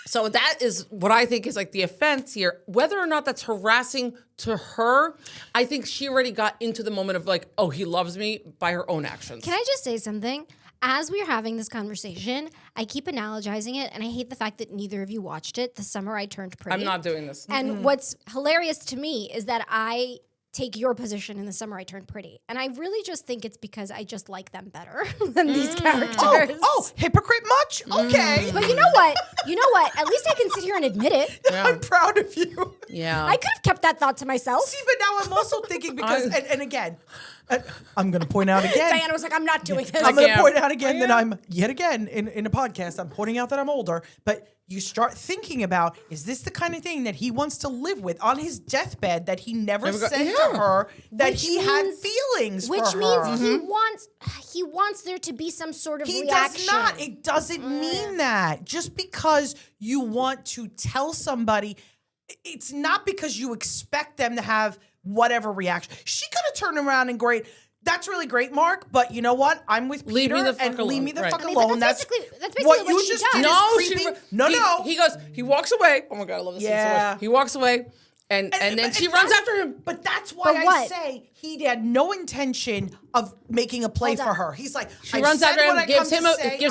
So that is what I think is like the offense here. Whether or not that's harassing to her, I think she already got into the moment of like, oh, he loves me by her own actions. Can I just say something? As we're having this conversation, I keep analogizing it, and I hate the fact that neither of you watched it. The Summer I Turned Pretty. I'm not doing this. And what's hilarious to me is that I take your position in The Summer I Turned Pretty. And I really just think it's because I just like them better than these characters. Oh, hypocrite much? Okay. But you know what? At least I can sit here and admit it. Yeah. I'm proud of you. Yeah. I could have kept that thought to myself. See, but now I'm also thinking because, and again, I'm going to point out again. Diana was like, I'm not doing this. I'm going to point out again that I'm, yet again, in a podcast, I'm pointing out that I'm older, but you start thinking about, is this the kind of thing that he wants to live with on his deathbed that he never said to her that he had feelings for her? Which means he wants there to be some sort of reaction. He does not. It doesn't mean that. Just because you want to tell somebody, it's not because you expect them to have whatever reaction. She could have turned around and that's really great, Mark, but you know what? I'm with Peter leave me the fuck alone. Leave me the fuck But alone. that's basically what you just did. No. He walks away. Oh my God, I love this scene so much. He walks away and then she runs after him. But that's why I say he had no intention of making a play for her. He's like, she runs after him, gives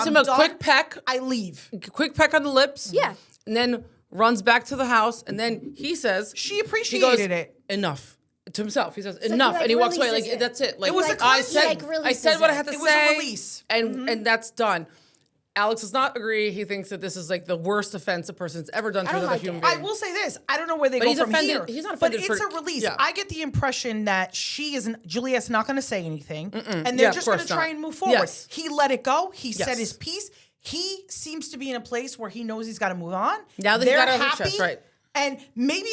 him a quick peck. I leave. Quick peck on the lips. Yeah. And then runs back to the house, and then he says she appreciated it. Enough. To himself, he says enough, and he walks away. Like that's it. Like it was I said what I had to say. It was a release, and that's done. Alex does not agree. He thinks that this is like the worst offense a person's ever done to another human being. I will say this: I don't know where they go from here. He's not offended, but it's a release. Yeah. I get the impression that Juliet's not going to say anything, and they're just going to try and move forward. Yes. He let it go. He said his piece. He seems to be in a place where he knows he's got to move on. Now that they're happy, right? And maybe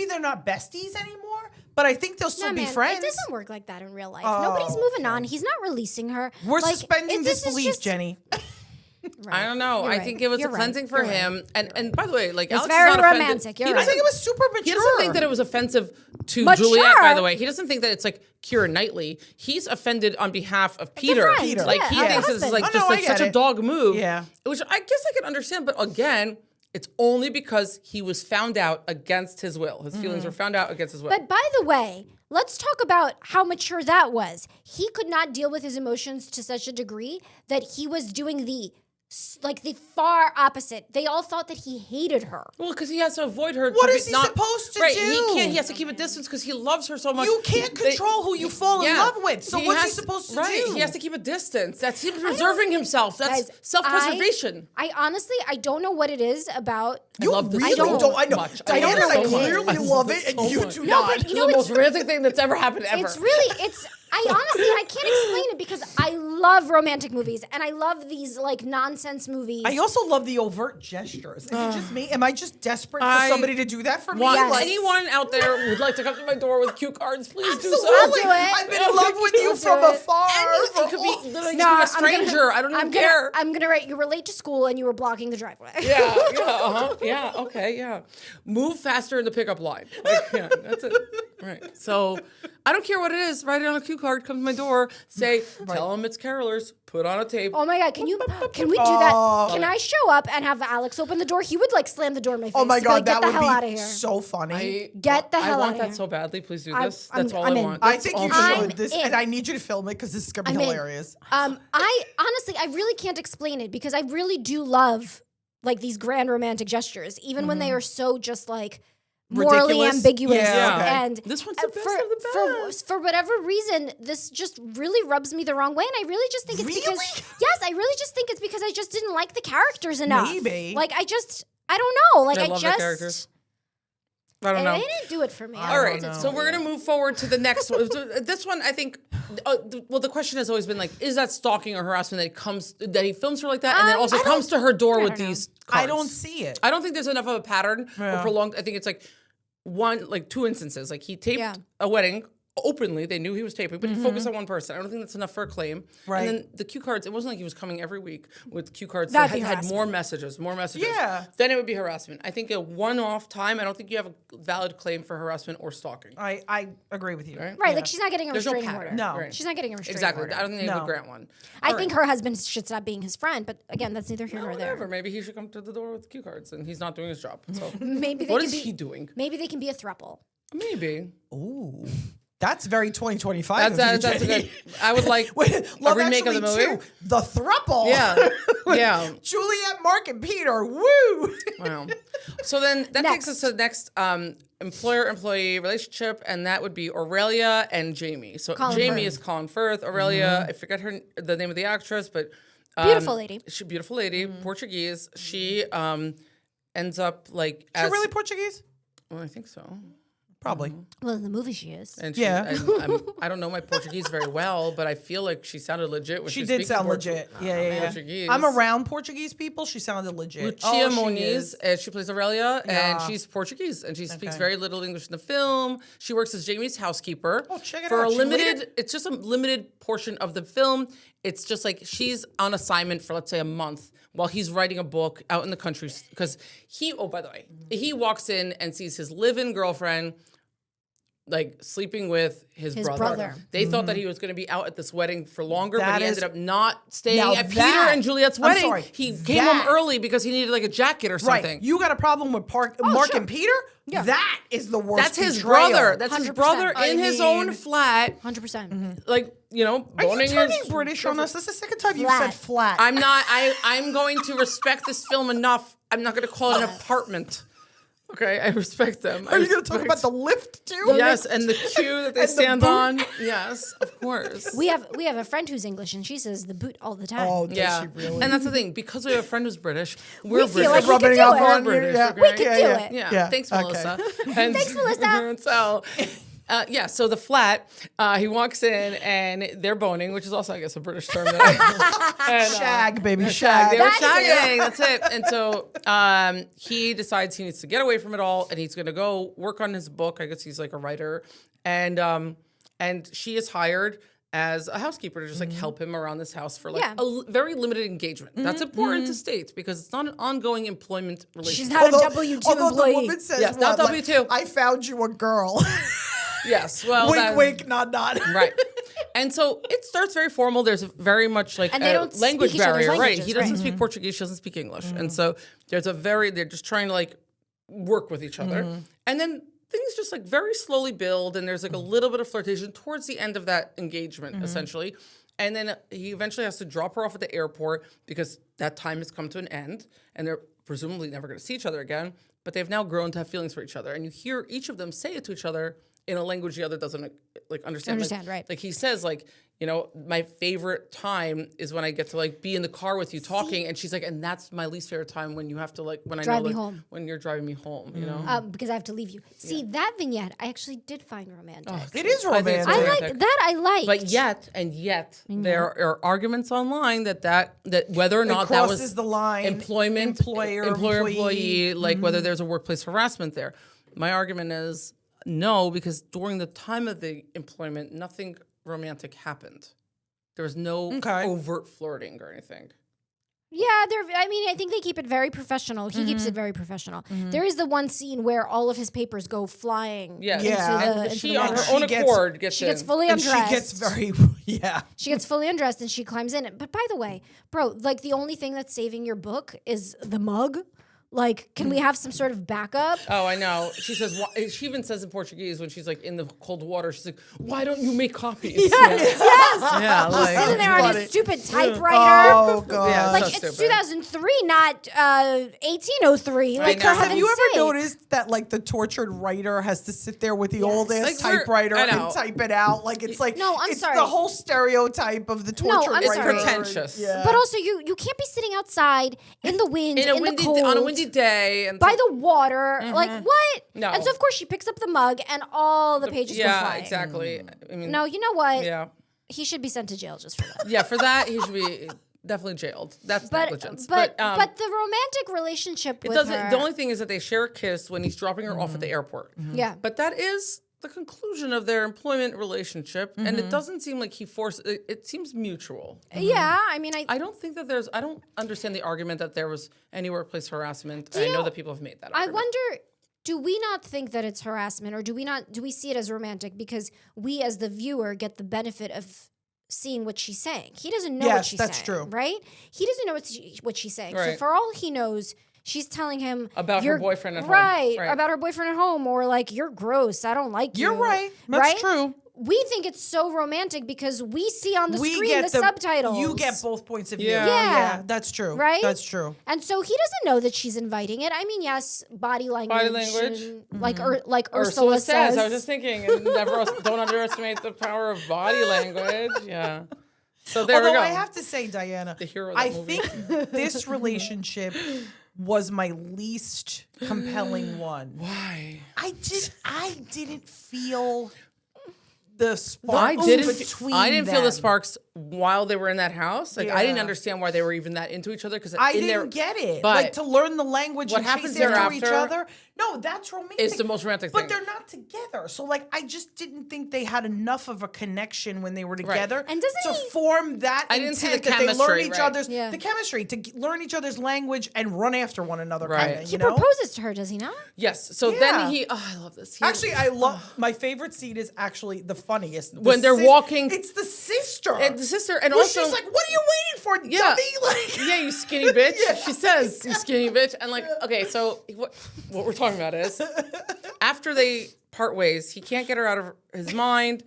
they're not besties anymore. But I think they'll still be friends. It doesn't work like that in real life. Nobody's moving on. He's not releasing her. We're suspending disbelief, Jenny. Right. I don't know. I think it was a cleansing for him. And by the way, like it's Alex very is not romantic. Offended. I think it was super mature. He doesn't think that it was offensive to Juliet. By the way, he doesn't think that it's like Keira Knightley. He's offended on behalf of Peter. Like he thinks this is like such a dog move. Yeah, which I guess I can understand. But again, it's only because he was found out against his will. His feelings were found out against his will. But by the way, let's talk about how mature that was. He could not deal with his emotions to such a degree that he was doing the far opposite. They all thought that he hated her. Well, because he has to avoid her. What is he supposed to do? He can't. He has to keep a distance because he loves her so much. You can't control who you fall in love with. So what's he supposed to do? He has to keep a distance. That's him preserving himself. That's self-preservation. I honestly, I don't know what it is about. You love this so much. Diana, I clearly love it, and you do not. It's the most romantic thing that's ever happened ever. I honestly, I can't explain it because I love romantic movies and I love these like nonsense movies. I also love the overt gestures. Is it just me? Am I just desperate for somebody to do that for me? Anyone out there who would like to come to my door with cue cards, please do so. I'll do it. I've been in love with you from afar. It could be literally a stranger. I don't even care. I'm gonna write you were late to school and you were blocking the driveway. Yeah, okay, yeah. Move faster in the pickup line. That's it. Right. So I don't care what it is. Write it on a cue card. Come to my door. Say, tell them it's carolers. Put on a tape. Oh my God! Can we do that? Can I show up and have Alex open the door? He would like slam the door in my face. Oh my God, that would be so funny. Get the hell out of here. I want that so badly. Please do this. That's all I want. I think you should this, and I need you to film it because this is gonna be hilarious. I honestly, I really can't explain it because I really do love like these grand romantic gestures, even when they are so just like morally ridiculous. Ambiguous. Yeah. And this one's the best of the best. For whatever reason, this just really rubs me the wrong way. And I really just think it's because, yes, I really just think it's because I just didn't like the characters enough. Maybe. Like, I don't know. Like, I love the characters. I don't know. They didn't do it for me. All right, so we're going to move forward to the next one. This one, I think, the question has always been like, is that stalking or harassment that he films her like that, and then also comes to her door with these cards? I don't see it. I don't think there's enough of a pattern or prolonged. I think it's like two instances. Like he taped a wedding. Openly, they knew he was taping, but he focused on one person. I don't think that's enough for a claim. Right. And then the cue cards, it wasn't like he was coming every week with cue cards that had more messages. Yeah. Then it would be harassment. I think a one-off time, I don't think you have a valid claim for harassment or stalking. I agree with you. Right, like she's not getting a restraining order. No. Right. She's not getting a restraining Exactly. order. I don't think they would grant one. I think her husband should stop being his friend, but again, that's neither here nor Whatever. there. Maybe he should come to the door with cue cards, and he's not doing his job. So Maybe they what can is be, he doing? Maybe they can be a throuple. Maybe. Ooh. That's very 2025. That's a good. I would like a Love remake of Actually the movie. 2, The Thruple. Yeah. Yeah. Juliet, Mark, and Peter. Woo! Wow. So then that takes us to the next employer-employee relationship, and that would be Aurelia and Jamie. So Jamie is Colin Firth. Aurelia, I forget the name of the actress, but Beautiful lady. Beautiful lady, Portuguese. She ends up like Is she really Portuguese? Well, I think so. Probably. Well, in the movie she is. And she, I don't know my Portuguese very well, but I feel like she sounded legit when she did sound legit. Yeah. Portuguese. I'm around Portuguese people. She sounded legit. Lucia Moniz, and she plays Aurelia, and she's Portuguese, and she speaks very little English in the film. She works as Jamie's housekeeper. Oh, check it for out. a limited. It's just a limited portion of the film. It's just like she's on assignment for, let's say, a month while he's writing a book out in the country, because by the way, he walks in and sees his live-in girlfriend like sleeping with his brother. They thought that he was going to be out at this wedding for longer, but he ended up not staying at Peter and Juliet's wedding. He came home early because he needed like a jacket or something. Right. You got a problem with Mark and Peter? Yeah. That is the worst. That's his betrayal. brother. That's his brother in his own flat. 100%. Like, Are you turning British on us? This is the second time you said flat. I'm not. I'm going to respect this film enough. I'm not going to call it an apartment. Okay, I respect them. Are you going to talk about the lift too? Yes, and the queue that they stand on. Yes, of course. We have a friend who's English, and she says the boot all the time. Oh, does she really? And that's the thing, because we have a friend who's British, we're feel British. like we could do it. We're British. Yeah. Okay? We could do it. Yeah. Thanks, Melissa. And Thanks, Melissa. So, so the flat, he walks in and they're boning, which is also, I guess, a British term. Shag, baby, shag. They were shagging. That's it. And so he decides he needs to get away from it all, and he's going to go work on his book. I guess he's like a writer, and she is hired as a housekeeper to just like help him around this house for like a very limited engagement. That's important to state because it's not an ongoing employment relationship. She's not a W-2 employee. Although the woman says, not W-2. I found you a girl. Yes, well, wink, wink, nod, nod. Right. And so it starts very formal. There's very much like a language barrier, right? He doesn't speak Portuguese, she doesn't speak English. And so they're just trying to like work with each other. And then things just like very slowly build, and there's like a little bit of flirtation towards the end of that engagement, essentially. And then he eventually has to drop her off at the airport because that time has come to an end, and they're presumably never going to see each other again. But they've now grown to have feelings for each other, and you hear each of them say it to each other in a language the other doesn't like understand. Right. Like he says, like, you know, my favorite time is when I get to like be in the car with you talking, and she's like, and that's my least favorite time when you have to like when I know like, when you're driving me home, you know, because I have to leave you. See that vignette, I actually did find romantic. It is romantic. I like that. I like. But yet there are arguments online that whether or not that was the line employer employee, like whether there's a workplace harassment there. My argument is no, because during the time of the employment, nothing romantic happened. There was no overt flirting or anything. Yeah, I think they keep it very professional. He keeps it very professional. There is the one scene where all of his papers go flying. And she on her own accord gets she gets fully undressed. She gets very She gets fully undressed and she climbs in. But by the way, bro, like the only thing that's saving your book is the mug. Like, can we have some sort of backup? Oh, I know. She says. She even says in Portuguese when she's like in the cold water. She's like, "Why don't you make copies?" Yes. Yeah, like sitting there on his stupid typewriter. Oh god! Yeah, like so it's 2003, not 1803. Like, have you ever noticed that like the tortured writer has to sit there with the old ass typewriter and type it out? Like it's like it's the whole stereotype of the tortured writer. It's pretentious. Yeah. But also, you can't be sitting outside in the wind, the cold, on a windy day, and by the water. Like what? No. And so of course she picks up the mug, and all the pages go flying. Exactly. I mean, no, you know what? Yeah. he should be sent to jail just for that. Yeah, for that he should be definitely jailed. That's negligence. But the romantic relationship with her. The only thing is that they share a kiss when he's dropping her off at the airport. Yeah. But that is the conclusion of their employment relationship, and it doesn't seem like he forced it. It seems mutual. Yeah, I mean, I don't think that I don't understand the argument that there was any workplace harassment. I know that people have made that argument. I wonder, do we not think that it's harassment, or do we see it as romantic because we as the viewer get the benefit of seeing what she's saying? He doesn't know what she's saying. Yes, that's true. Right? He doesn't know what she's saying. Right. So for all he knows, she's telling him about her boyfriend at home. Right, about her boyfriend at home, or like, you're gross, I don't like you. You're right. That's true. We think it's so romantic because we see on the screen the subtitles. You get both points of view. Yeah, that's true. Right? That's true. And so he doesn't know that she's inviting it. I mean, yes, body language. Like Ursula says. I was just thinking, don't underestimate the power of body language. Yeah. So there we go. I have to say, Diana, the hero of that movie. think this relationship was my least compelling one. Why? I didn't feel the sparks between I didn't them. feel the sparks while they were in that house. Like, I didn't understand why they were even that into each other. Because I didn't get it. Like, to learn the language and chase after each other. No, that's romantic. It's the most romantic thing. But they're not together. So, like, I just didn't think they had enough of a connection when they were together to form that intent that they learn each other's the chemistry, to learn each other's language and run after one another. Kind of, he proposes to her, does he not? Yes. So then I love this. I love my favorite scene is actually the funniest when they're walking. It's the sister. And also she's like, "What are you waiting for, dummy?" Like, you skinny bitch. She says, "You skinny bitch." And like, okay, so what we're talking about is after they part ways, he can't get her out of his mind.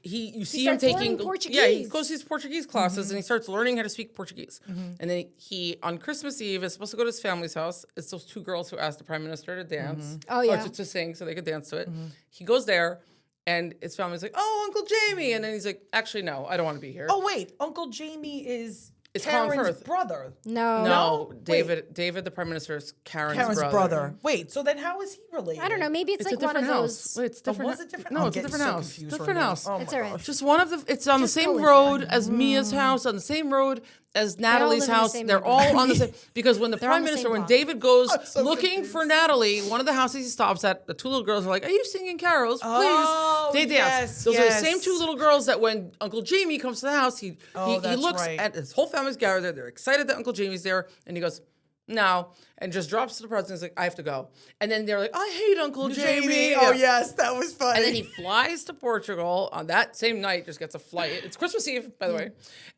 You see him taking Portuguese. Yeah, he goes to these Portuguese classes and he starts learning how to speak Portuguese. And then he on Christmas Eve is supposed to go to his family's house. It's those two girls who asked the prime minister to dance, or to sing so they could dance to it. He goes there. And his family's like, "Oh, Uncle Jamie," and then he's like, "Actually, no, I don't want to be here." Oh wait, Uncle Jamie is Colin Karen's Firth. brother. No, David, the prime minister, is Karen's brother. Wait, so then how is he related? I don't know. Maybe it's like one of those. Wait, it's different. Was it different? No, it's a different house. Different house. Oh it's all right. Just one of the. It's on the same road as Mia's house, on the same road as Natalie's house. They're all on the same. Because when the prime minister, when David goes looking for Natalie, one of the houses he stops at, the two little girls are like, "Are you singing carols? Please." They dance. Those are the same two little girls that when Uncle Jamie comes to the house, he looks at his whole family's gathered there. They're excited that Uncle Jamie's there, and he goes, "No," and just drops to the president. He's like, "I have to go." And then they're like, "I hate Uncle Jamie." Oh yes, that was funny. And then he flies to Portugal on that same night. Just gets a flight. It's Christmas Eve, by the way,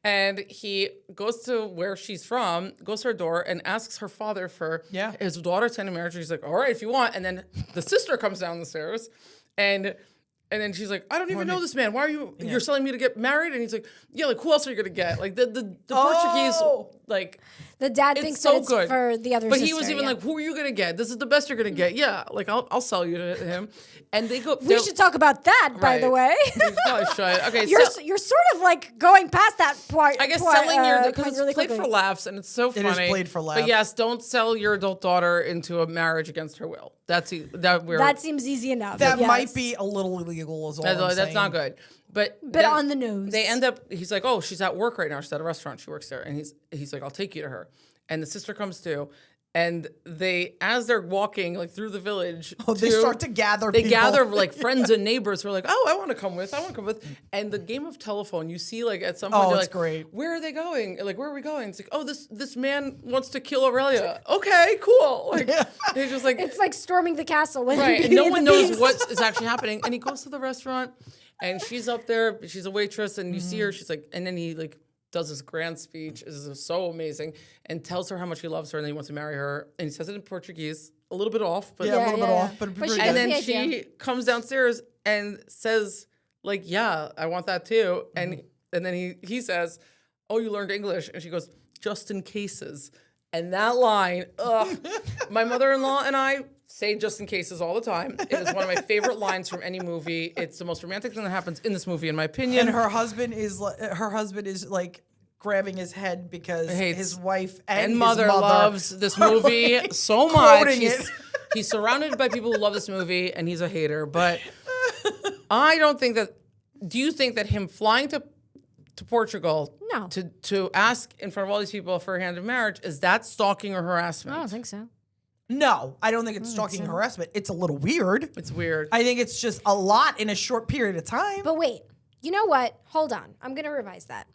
and he goes to where she's from, goes to her door, and asks her father for his daughter's hand in marriage. She's like, "All right, if you want." And then the sister comes down the stairs, and then she's like, "I don't even know this man. Why are you? You're telling me to get married?" And he's like, "Yeah, like who else are you gonna get? Like the Portuguese, like." The dad thinks that it's for the other sister. But he was even like, "Who are you gonna get? This is the best you're gonna get. Yeah, like I'll sell you to him." And they go. We should talk about that, by the way. We probably should. Okay, you're sort of like going past that part. I guess selling your because it's really played for laughs and it's so funny. It is played for laughs. But yes, don't sell your adult daughter into a marriage against her will. That seems easy enough. That might be a little illegal as well. That's not good. But on the nose. They end up. He's like, "Oh, she's at work right now. She's at a restaurant. She works there." And he's like, "I'll take you to her." And the sister comes too. And as they're walking like through the village, they start to gather. They gather like friends and neighbors who are like, "Oh, I want to come with. And the game of telephone, you see, like at some point, they're like, great. "Where are they going? Like, where are we going?" It's like, "Oh, this man wants to kill Aurelia." Okay, cool. Like they just like it's like storming the castle. And no one knows what is actually happening. And he goes to the restaurant, and she's up there. She's a waitress, and you see her. She's like, and then he like does this grand speech. Is so amazing, and tells her how much he loves her and he wants to marry her. And he says it in Portuguese, a little bit off, but a little bit off. But and then she comes downstairs and says, like, "Yeah, I want that too." And then he says, "Oh, you learned English?" And she goes, "Just in cases." And that line, my mother-in-law and I say "just in cases" all the time. It is one of my favorite lines from any movie. It's the most romantic thing that happens in this movie, in my opinion. And her husband is like grabbing his head because his wife and his mother loves this movie so much. He's surrounded by people who love this movie, and he's a hater. But I don't think that. Do you think that him flying to to Portugal No. to ask in front of all these people for a hand in marriage, is that stalking or harassment? I don't think so. No, I don't think it's stalking and harassment. It's a little weird. It's weird. I think it's just a lot in a short period of time. But wait, you know what? Hold on. I'm going to revise that.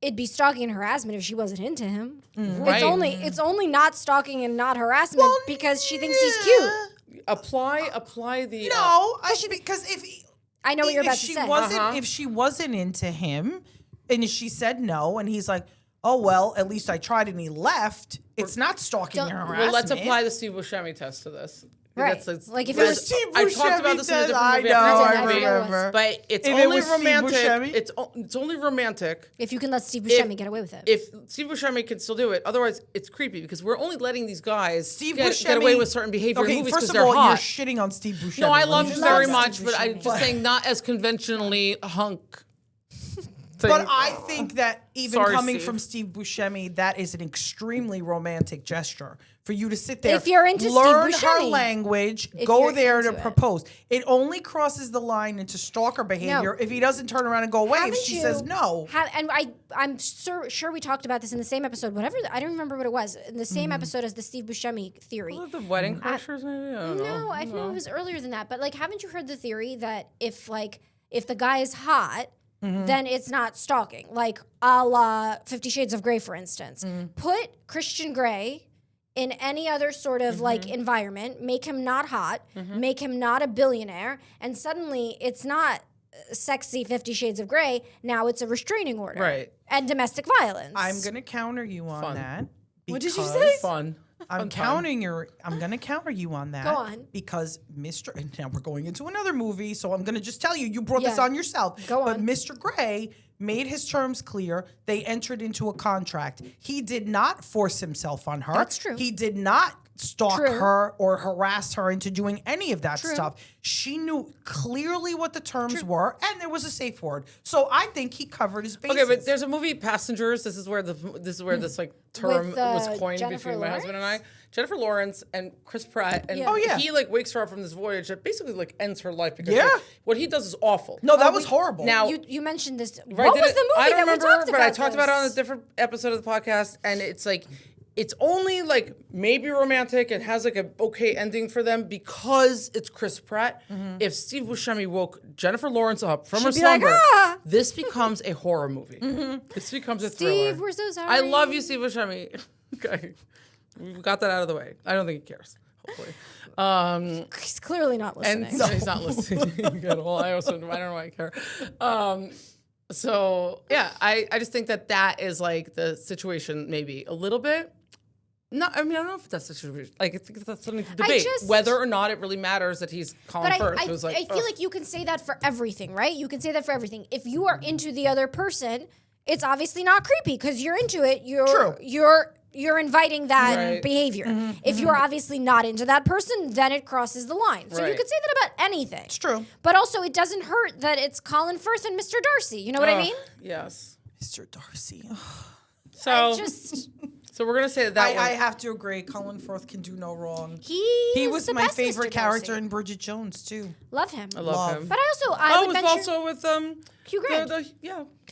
It'd be stalking and harassment if she wasn't into him. Right. It's only not stalking and not harassment because she thinks he's cute. Apply the No, because if I know what you're if about to she say. wasn't if she wasn't into him, and she said no, and he's like, oh well, at least I tried, and he left. It's not stalking and harassment. Well, let's apply the Steve Buscemi test to this. Right. Like if it was Steve I talked about this in a different movie. I movie. remember. But it's If it only was Steve romantic. Buscemi? It's only romantic If you can let Steve Buscemi get away with it. if Steve Buscemi can still do it. Otherwise, it's creepy because we're only letting these guys get Buscemi- away with certain behavior in Okay, movies first because of they're all, hot. you're shitting on Steve Buscemi. No, I Let me love just him say very that. much, but I'm just saying not as conventionally hunk. But I think that even Sorry, coming Steve. from Steve Buscemi, that is an extremely romantic gesture for you to sit there. If you're into Steve learn her Buscemi. language, If go you're there to into it. propose. It only crosses the line into stalker behavior if he doesn't turn around and go away. If Haven't she you- says no. And I'm sure we talked about this in the same episode. Whatever, I don't remember what it was. In the same episode as the Steve Buscemi theory. The wedding crashers, maybe? I don't know. No, I know it was earlier than that. But like, haven't you heard the theory that if the guy is hot, then it's not stalking? Like a la 50 Shades of Grey, for instance. Put Christian Grey in any other sort of like environment, make him not hot, make him not a billionaire, and suddenly it's not sexy 50 Shades of Grey. Now it's a restraining order. Right. And domestic violence. I'm going to counter you on that. What did you because say? Fun. I'm going to counter you on that. Go on. Because and now we're going into another movie, so I'm going to just tell you, you brought this Yeah. on yourself. Go But on. Mr. Gray made his terms clear. They entered into a contract. He did not force himself on her. That's true. He did not stalk True. her or harass her into doing any of that True. stuff. She knew clearly what the terms were, and there was a safe word. So I think he covered his bases. Okay, but there's a movie, Passengers. This is where this like term With, was coined Jennifer between my husband and I. Jennifer Lawrence and Chris Pratt, and Yeah. Oh, yeah. he like wakes her up from this voyage that basically like ends her life because Yeah. like, what he does is awful. No, that was horrible. Now, You mentioned this. Right, What did was it- the movie I don't that remember, we talked about? but I talked about it on a this? different episode of the podcast, and it's like it's only like maybe romantic and has like a okay ending for them because it's Chris Pratt. If Steve Buscemi woke Jennifer Lawrence up from her She'd be like, slumber, "Ah!" this becomes a horror movie. This becomes a thriller. Steve, we're so sorry. I love you, Steve Buscemi. Okay, we got that out of the way. I don't think he cares. Hopefully. He's clearly not listening. And he's not listening at all. I don't know why I care. So yeah, I just think that is like the situation maybe a little bit. No, I mean I don't know if that's the situation. Like I think that's something to debate whether or not it really matters that he's Colin But Firth. I It was like, feel like you can say that for everything, right? You can say that for everything. If you are into the other person, it's obviously not creepy because you're into it. You're inviting that Right. behavior. If you're obviously not into that person, then it crosses the line. So you Right. could say that about anything. It's true. But also, it doesn't hurt that it's Colin Firth and Mr. Darcy. You know what I mean? Yes. Mr. Darcy. So so we're gonna say that I one. have to agree. Colin Firth can do no wrong. He was the my best favorite Mr. character Darcy. in Bridget Jones too. Love him. I love him. But I would was venture. also with Hugh Grant.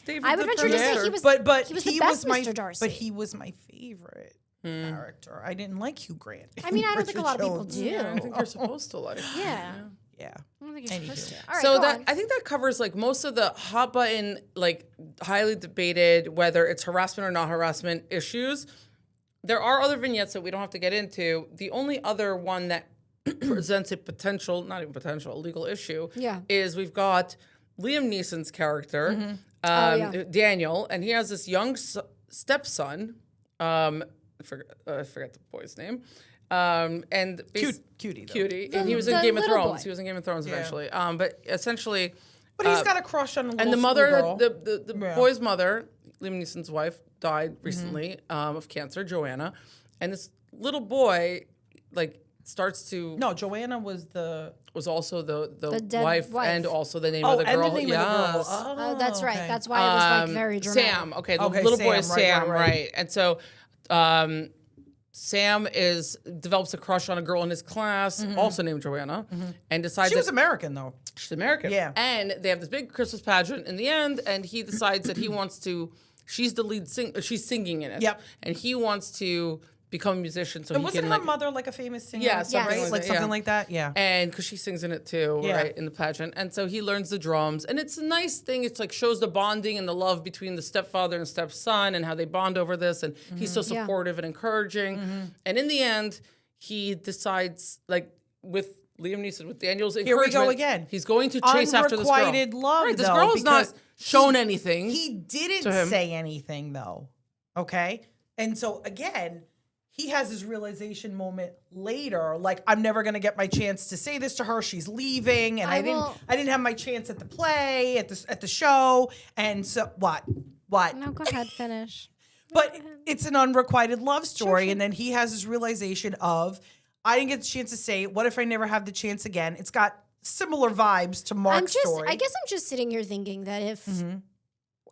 David. I would the venture to say producer. he was. But he was the best my Mr. Darcy. but he was my favorite character. I didn't like Hugh Grant. I mean, I don't think a Bridget lot of people Jones. do. Yeah, I think you're supposed to like. Yeah. Yeah. I don't think you're supposed to. All right, So go on. I think that covers like most of the hot button, like highly debated whether it's harassment or not harassment issues. There are other vignettes that we don't have to get into. The only other one that presents a potential, not even potential, legal issue, is we've got Liam Neeson's character, Daniel, and he has this young stepson. I forget the boy's name. And Cutie. Though. Cutie, and he was in the Game of little Thrones. boy. He was in Game of Thrones eventually. But essentially, But he's got a crush on a little and the mother, schoolgirl. the boy's mother, Liam Neeson's wife, died recently of cancer, Joanna, and this little boy like starts to No, Joanna was also the dead wife, wife. and also the name of the and girl. the name of the girl. Yes. Oh, That's right. okay. That's why it was like very dramatic. Sam. Okay, the Okay, little boy Sam, is right, Sam, right. right? And so Sam develops a crush on a girl in his class, also named Joanna, and decides She was American, though. she's American. Yeah. And they have this big Christmas pageant in the end, and he decides that he wants to. She's the lead she's singing in it. Yep. And he wants to become a musician, so And he wasn't can her like mother like a famous singer? Yeah, something Yes. Like something like that. Yeah. and because she sings in it too, Yeah. right, in the pageant. And so he learns the drums, and it's a nice thing. It's like shows the bonding and the love between the stepfather and stepson and how they bond over this. And he's so supportive and encouraging. And in the end, he decides, like with Liam Neeson, with Daniel's Here we encouragement, go again. he's going to chase after this girl. Unrequited love, Right, this though, girl is not because shown anything. He didn't to him. say anything, though. Okay? And so, again, he has his realization moment later. Like, I'm never going to get my chance to say this to her. She's leaving. And I didn't have my chance at the play, at the show. And so, what? No, go ahead, finish. But it's an unrequited love story. And then he has this realization of, I didn't get the chance to say it. What if I never have the chance again? It's got similar vibes to Mark's story. I guess I'm just sitting here thinking that if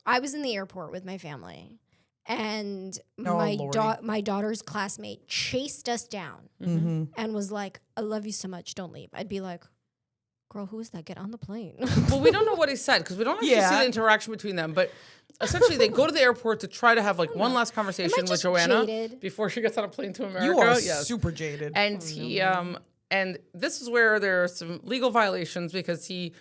I was in the airport with my family and my daughter's classmate chased us down and was like, I love you so much, don't leave. I'd be like, girl, who is that? Get on the plane. Well, we don't know what he said because we don't actually see the interaction between them. But essentially, they go to the airport to try to have like one last conversation with just Joanna jaded? before she gets on a plane to America. You are Yes. super jaded. And he and this is where there are some legal violations because he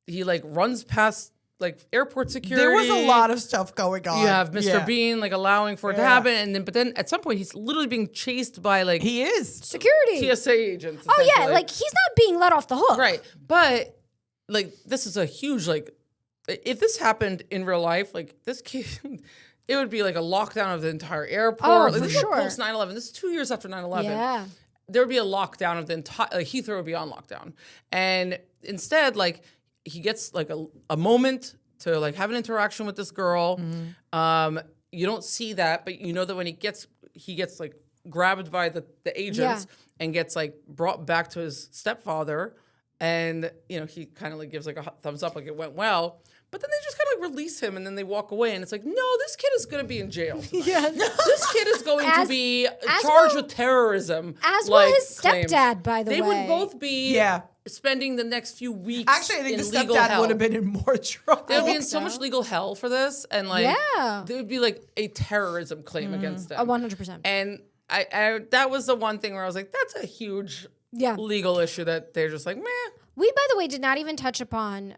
like runs past like airport security. There was a lot of stuff going on. You have Mr. Bean like allowing for it to happen, and then at some point he's literally being chased by like He is. Security. TSA agents. Oh yeah, essentially. like he's not being let off the hook. Right. But like this is a huge like if this happened in real life, like this kid it would be like a lockdown of the entire airport. Oh, like, for this is sure. post 9/11. This is 2 years after 9/11. Yeah. There would be a lockdown of the entire like Heathrow would be on lockdown. And instead, like he gets like a moment to like have an interaction with this girl. You don't see that, but you know that when he gets like grabbed by the agents and gets like brought back to his stepfather, and you know he kind of like gives like a thumbs up, like it went well. But then they just kind of like release him, and then they walk away, and it's like, no, this kid is going to be in jail. Yeah. This kid is going to be charged with terrorism. As like, will his claims. stepdad, by the way. They would both be spending the next few weeks. Actually, I think in the legal stepdad hell. would have been in more trouble. They would be in so much legal hell for this, and like, Yeah. there would be like a terrorism claim against them. 100%. And I that was the one thing where I was like, that's a huge legal issue that they're just like, meh. We, by the way, did not even touch upon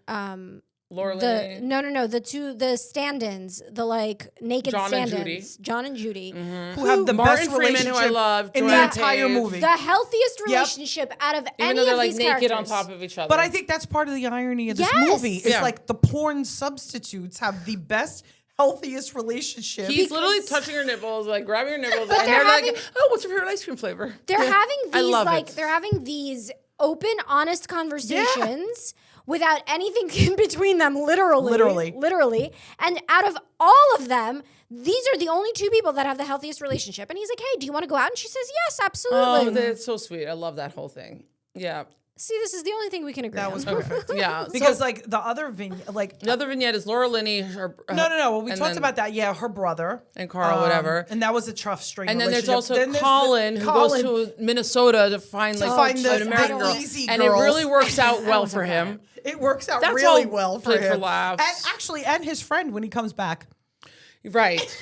Laura the Linney. no the stand-ins, the like naked John and stand-ins, John and Judy, who have the Martin best Freeman, who I relationship love, in the Joanna entire Page. movie. the healthiest relationship out of Even any though they're of like these naked characters. on top of each other. But I think that's part of the irony of this Yes. movie. It's Yeah. like the porn substitutes have the best, healthiest relationship. He's literally touching her nipples, like grabbing her nipples, But and they're they're like, having- "Oh, what's your favorite ice cream flavor?" They're having I these love like it. they're having these open, honest conversations without anything in between them, literally. And out of all of them, these are the only two people that have the healthiest relationship. And he's like, "Hey, do you want to go out?" And she says, "Yes, Oh, absolutely." that's so sweet. I love that whole thing. Yeah, See, this is the only thing we can agree That on. was perfect. yeah. Because So, like the other vignette, like the other vignette is Laura Linney. Her, no. Well, we and talked then- about that. Yeah, her brother and Carl, whatever. and that was a tough string. And then there's relationship. also Then there's Colin, the- who goes to Minnesota to find like find the an American girl, easy and it girls. really works out well for him. It works out That's really all well for played him. for laughs. And actually, and his friend when he comes back. Right.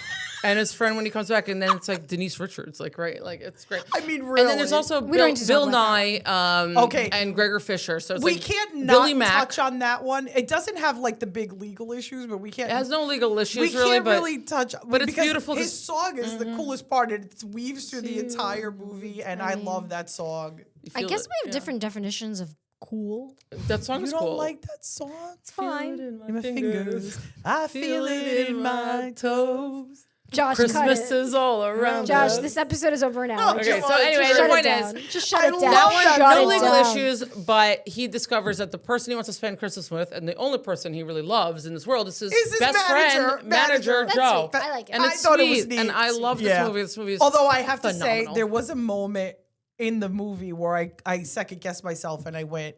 And his friend when he comes back, and then it's like Denise Richards, like like it's great. I mean, really. And then there's also don't Bill, need to talk Bill about Nye, Okay. and Gregor Fisher. So it's We like can't Billy not Mack. touch on that one. It doesn't have like the big legal issues, but we can't. It has no legal issues, we really, can't but really touch. but it's because beautiful 'cause- His song is the coolest part. It weaves through the entire movie, and I love that song. you I feel guess it, we have different definitions of cool. That song You is don't cool. like that song? It's fine. In my fingers, I feel it in my toes. Josh, Christmas cut it. is all around Josh, us. this episode is over now. No, Okay, Just so anyway, shut the it point down. is, Just shut I it down. love that one, Shut no it legal down. issues, but he discovers that the person he wants to spend Christmas with, and the only person he really loves in this world is his best friend, manager That's Joe. sweet. I like it. And I it's thought sweet, it was neat. and I love this Yeah. movie. This movie is Although I have to say, phenomenal. there was a moment in the movie where I second guessed myself and I went,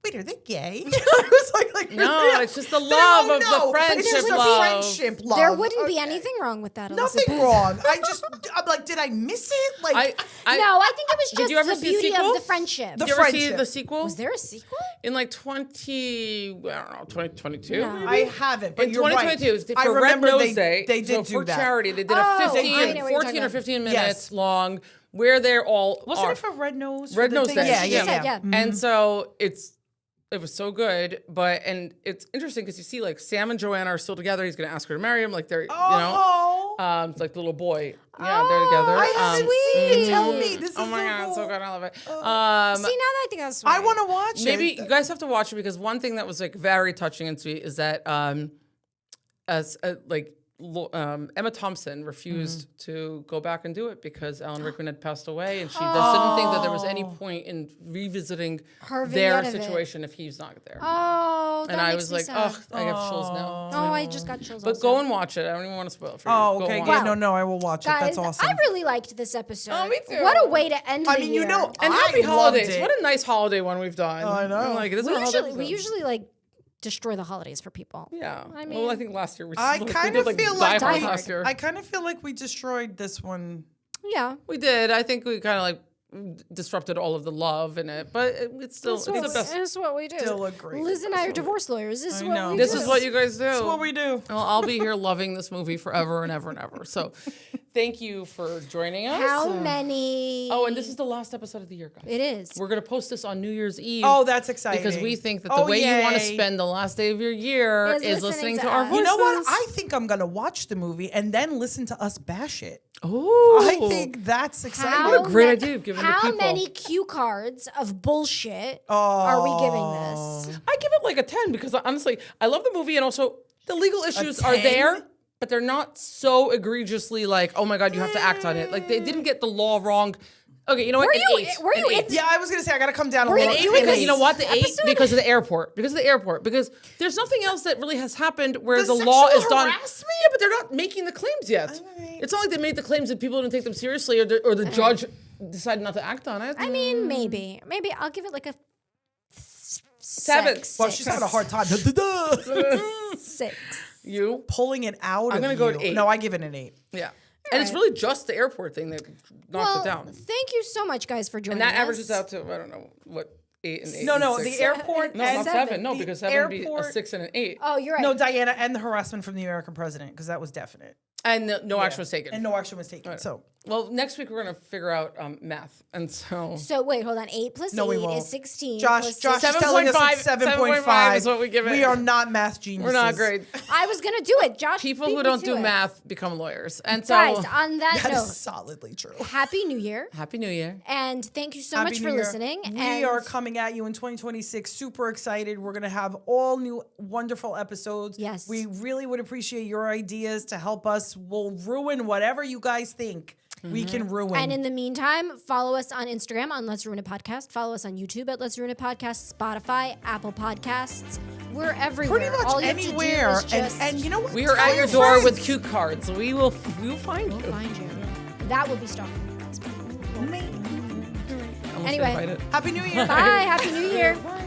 wait, are they gay? I was like no, it's just the love of the friendship it's just love. friendship love. There wouldn't be anything wrong with that, Nothing Elizabeth. wrong. I'm like, did I miss it? Like, No, I think it was Did you just ever the see the beauty sequel? of the friendship. The Did you ever see friendship. the sequel? Was there a sequel? In like 2022? No. maybe? I haven't. But In you're 2022, right. for I Red remember Nose Day, they did so for do that. charity, they did a I 15, know what you're 14 talking or about. 15 minutes Yes. long, where they're all Wasn't are. it for Red Nose? Red for the Nose thing? Day. Yeah, She yeah, said, yeah. yeah. And so it was so good, and it's interesting because you see like Sam and Joanna are still together. He's gonna ask her to marry him, like they're it's like the little boy. Yeah, they're together. I haven't seen it. Tell me. This is Oh my so god, cool. so good. I love it. See, now that I think that's I want to watch Maybe it. you guys have to watch it because one thing that was like very touching and sweet is that Emma Thompson refused to go back and do it because Alan Rickman had passed away, and she just didn't think that there was any point in revisiting Her their vignette of it. situation if he's not there. Oh, that and I makes was me like, sad. oh, I have chills now. Oh, I just got chills. But also. go and watch it. I don't even want to spoil it for you. Oh, Go okay. watch Yeah, it. no, I will watch it. Guys, That's awesome. I really liked this episode. Oh, me too. What a way to end I the mean, year. you know, And I happy loved holidays. it. What a nice holiday one we've done. I know. I'm like, this is we a holiday usually episode. like destroy the holidays for people. Yeah. I Well, I mean- think last year we I we kind did, of feel like Die Hard Die last year. I kind of feel like we destroyed this one. Yeah. We did. I think we kind of like disrupted all of the love in it, but it's still That's it's what, the best. That's what we do. Still a great Liz and I are divorce lawyers. This is I what know. we This do. is what you guys do. That's what we do. Well, I'll be here loving this movie forever and ever and ever. So, thank you for joining us. How many? Oh, and this is the last episode of the year, guys. It is. We're gonna post this on New Year's Eve. Oh, that's exciting. because we think that the way you want to yay. spend the last day of your year Is is listening listening to to our us. voices. You know what? I think I'm gonna watch the movie and then listen to us bash it. Oh, I think that's exciting. What a great idea you've given the How people. many cue cards of bullshit are we giving this? I give it like a 10 because honestly, I love the movie and also the legal issues are 10? there, but they're not so egregiously like, oh my God, you have to act on it. Like they didn't get the law wrong. Okay, you know what? Were An you- 8. were you An in- 8. Yeah, I was gonna say I gotta come down a Were you little. doing Because this you know what? The 8 episode? because of the airport. Because of the airport. Because there's nothing else that really has happened where The the law is sexual done. harassment? Yeah, but they're not making the claims yet. Alright. It's not like they made the claims that people didn't take them seriously or the judge decided not to act on it. I mean, maybe I'll give it like a 7. Well, she's having a hard time. 6. You? Pulling it out. I'm of gonna go you. at 8. No, I give it an 8. Yeah. And it's really just the airport thing that knocked it down. Thank you so much, guys, for joining And that us. averages out to, I don't know, what, 8 and 8. No, and no, 6. the airport. No, and not 7. No, the because 7 would be a airport- 6 and an 8. Oh, you're right. No, Diana, and the harassment from the American president, because that was definite. And no action was taken. And no action was taken. So Well, next week we're going to figure out math. And so. So wait, hold on. 8 plus No, we 8 won't. is 16. Josh plus is 6. telling us it's 7.5 is what we give it. We are not math geniuses. We're not great. I was gonna do it. Josh. People beat who me don't to do it. math become lawyers. And so. Guys, on that That note, is solidly true. Happy New Year, Happy New Year. and thank you so Happy much New for Year. listening. We and are coming at you in 2026. Super excited. We're going to have all new wonderful episodes. Yes. We really would appreciate your ideas to help us. We'll ruin whatever you guys think we can ruin. And in the meantime, follow us on Instagram on Let's Ruin It Podcast. Follow us on YouTube at Let's Ruin It Podcast, Spotify, Apple Podcasts. We're everywhere. pretty much All you have to do anywhere. is just And you know what? We are Tell at your your door friends. with cue cards. We will find you. find you. That will be stalking. Almost Anyway. invited. Happy New Year. Bye. Happy New Year. Bye.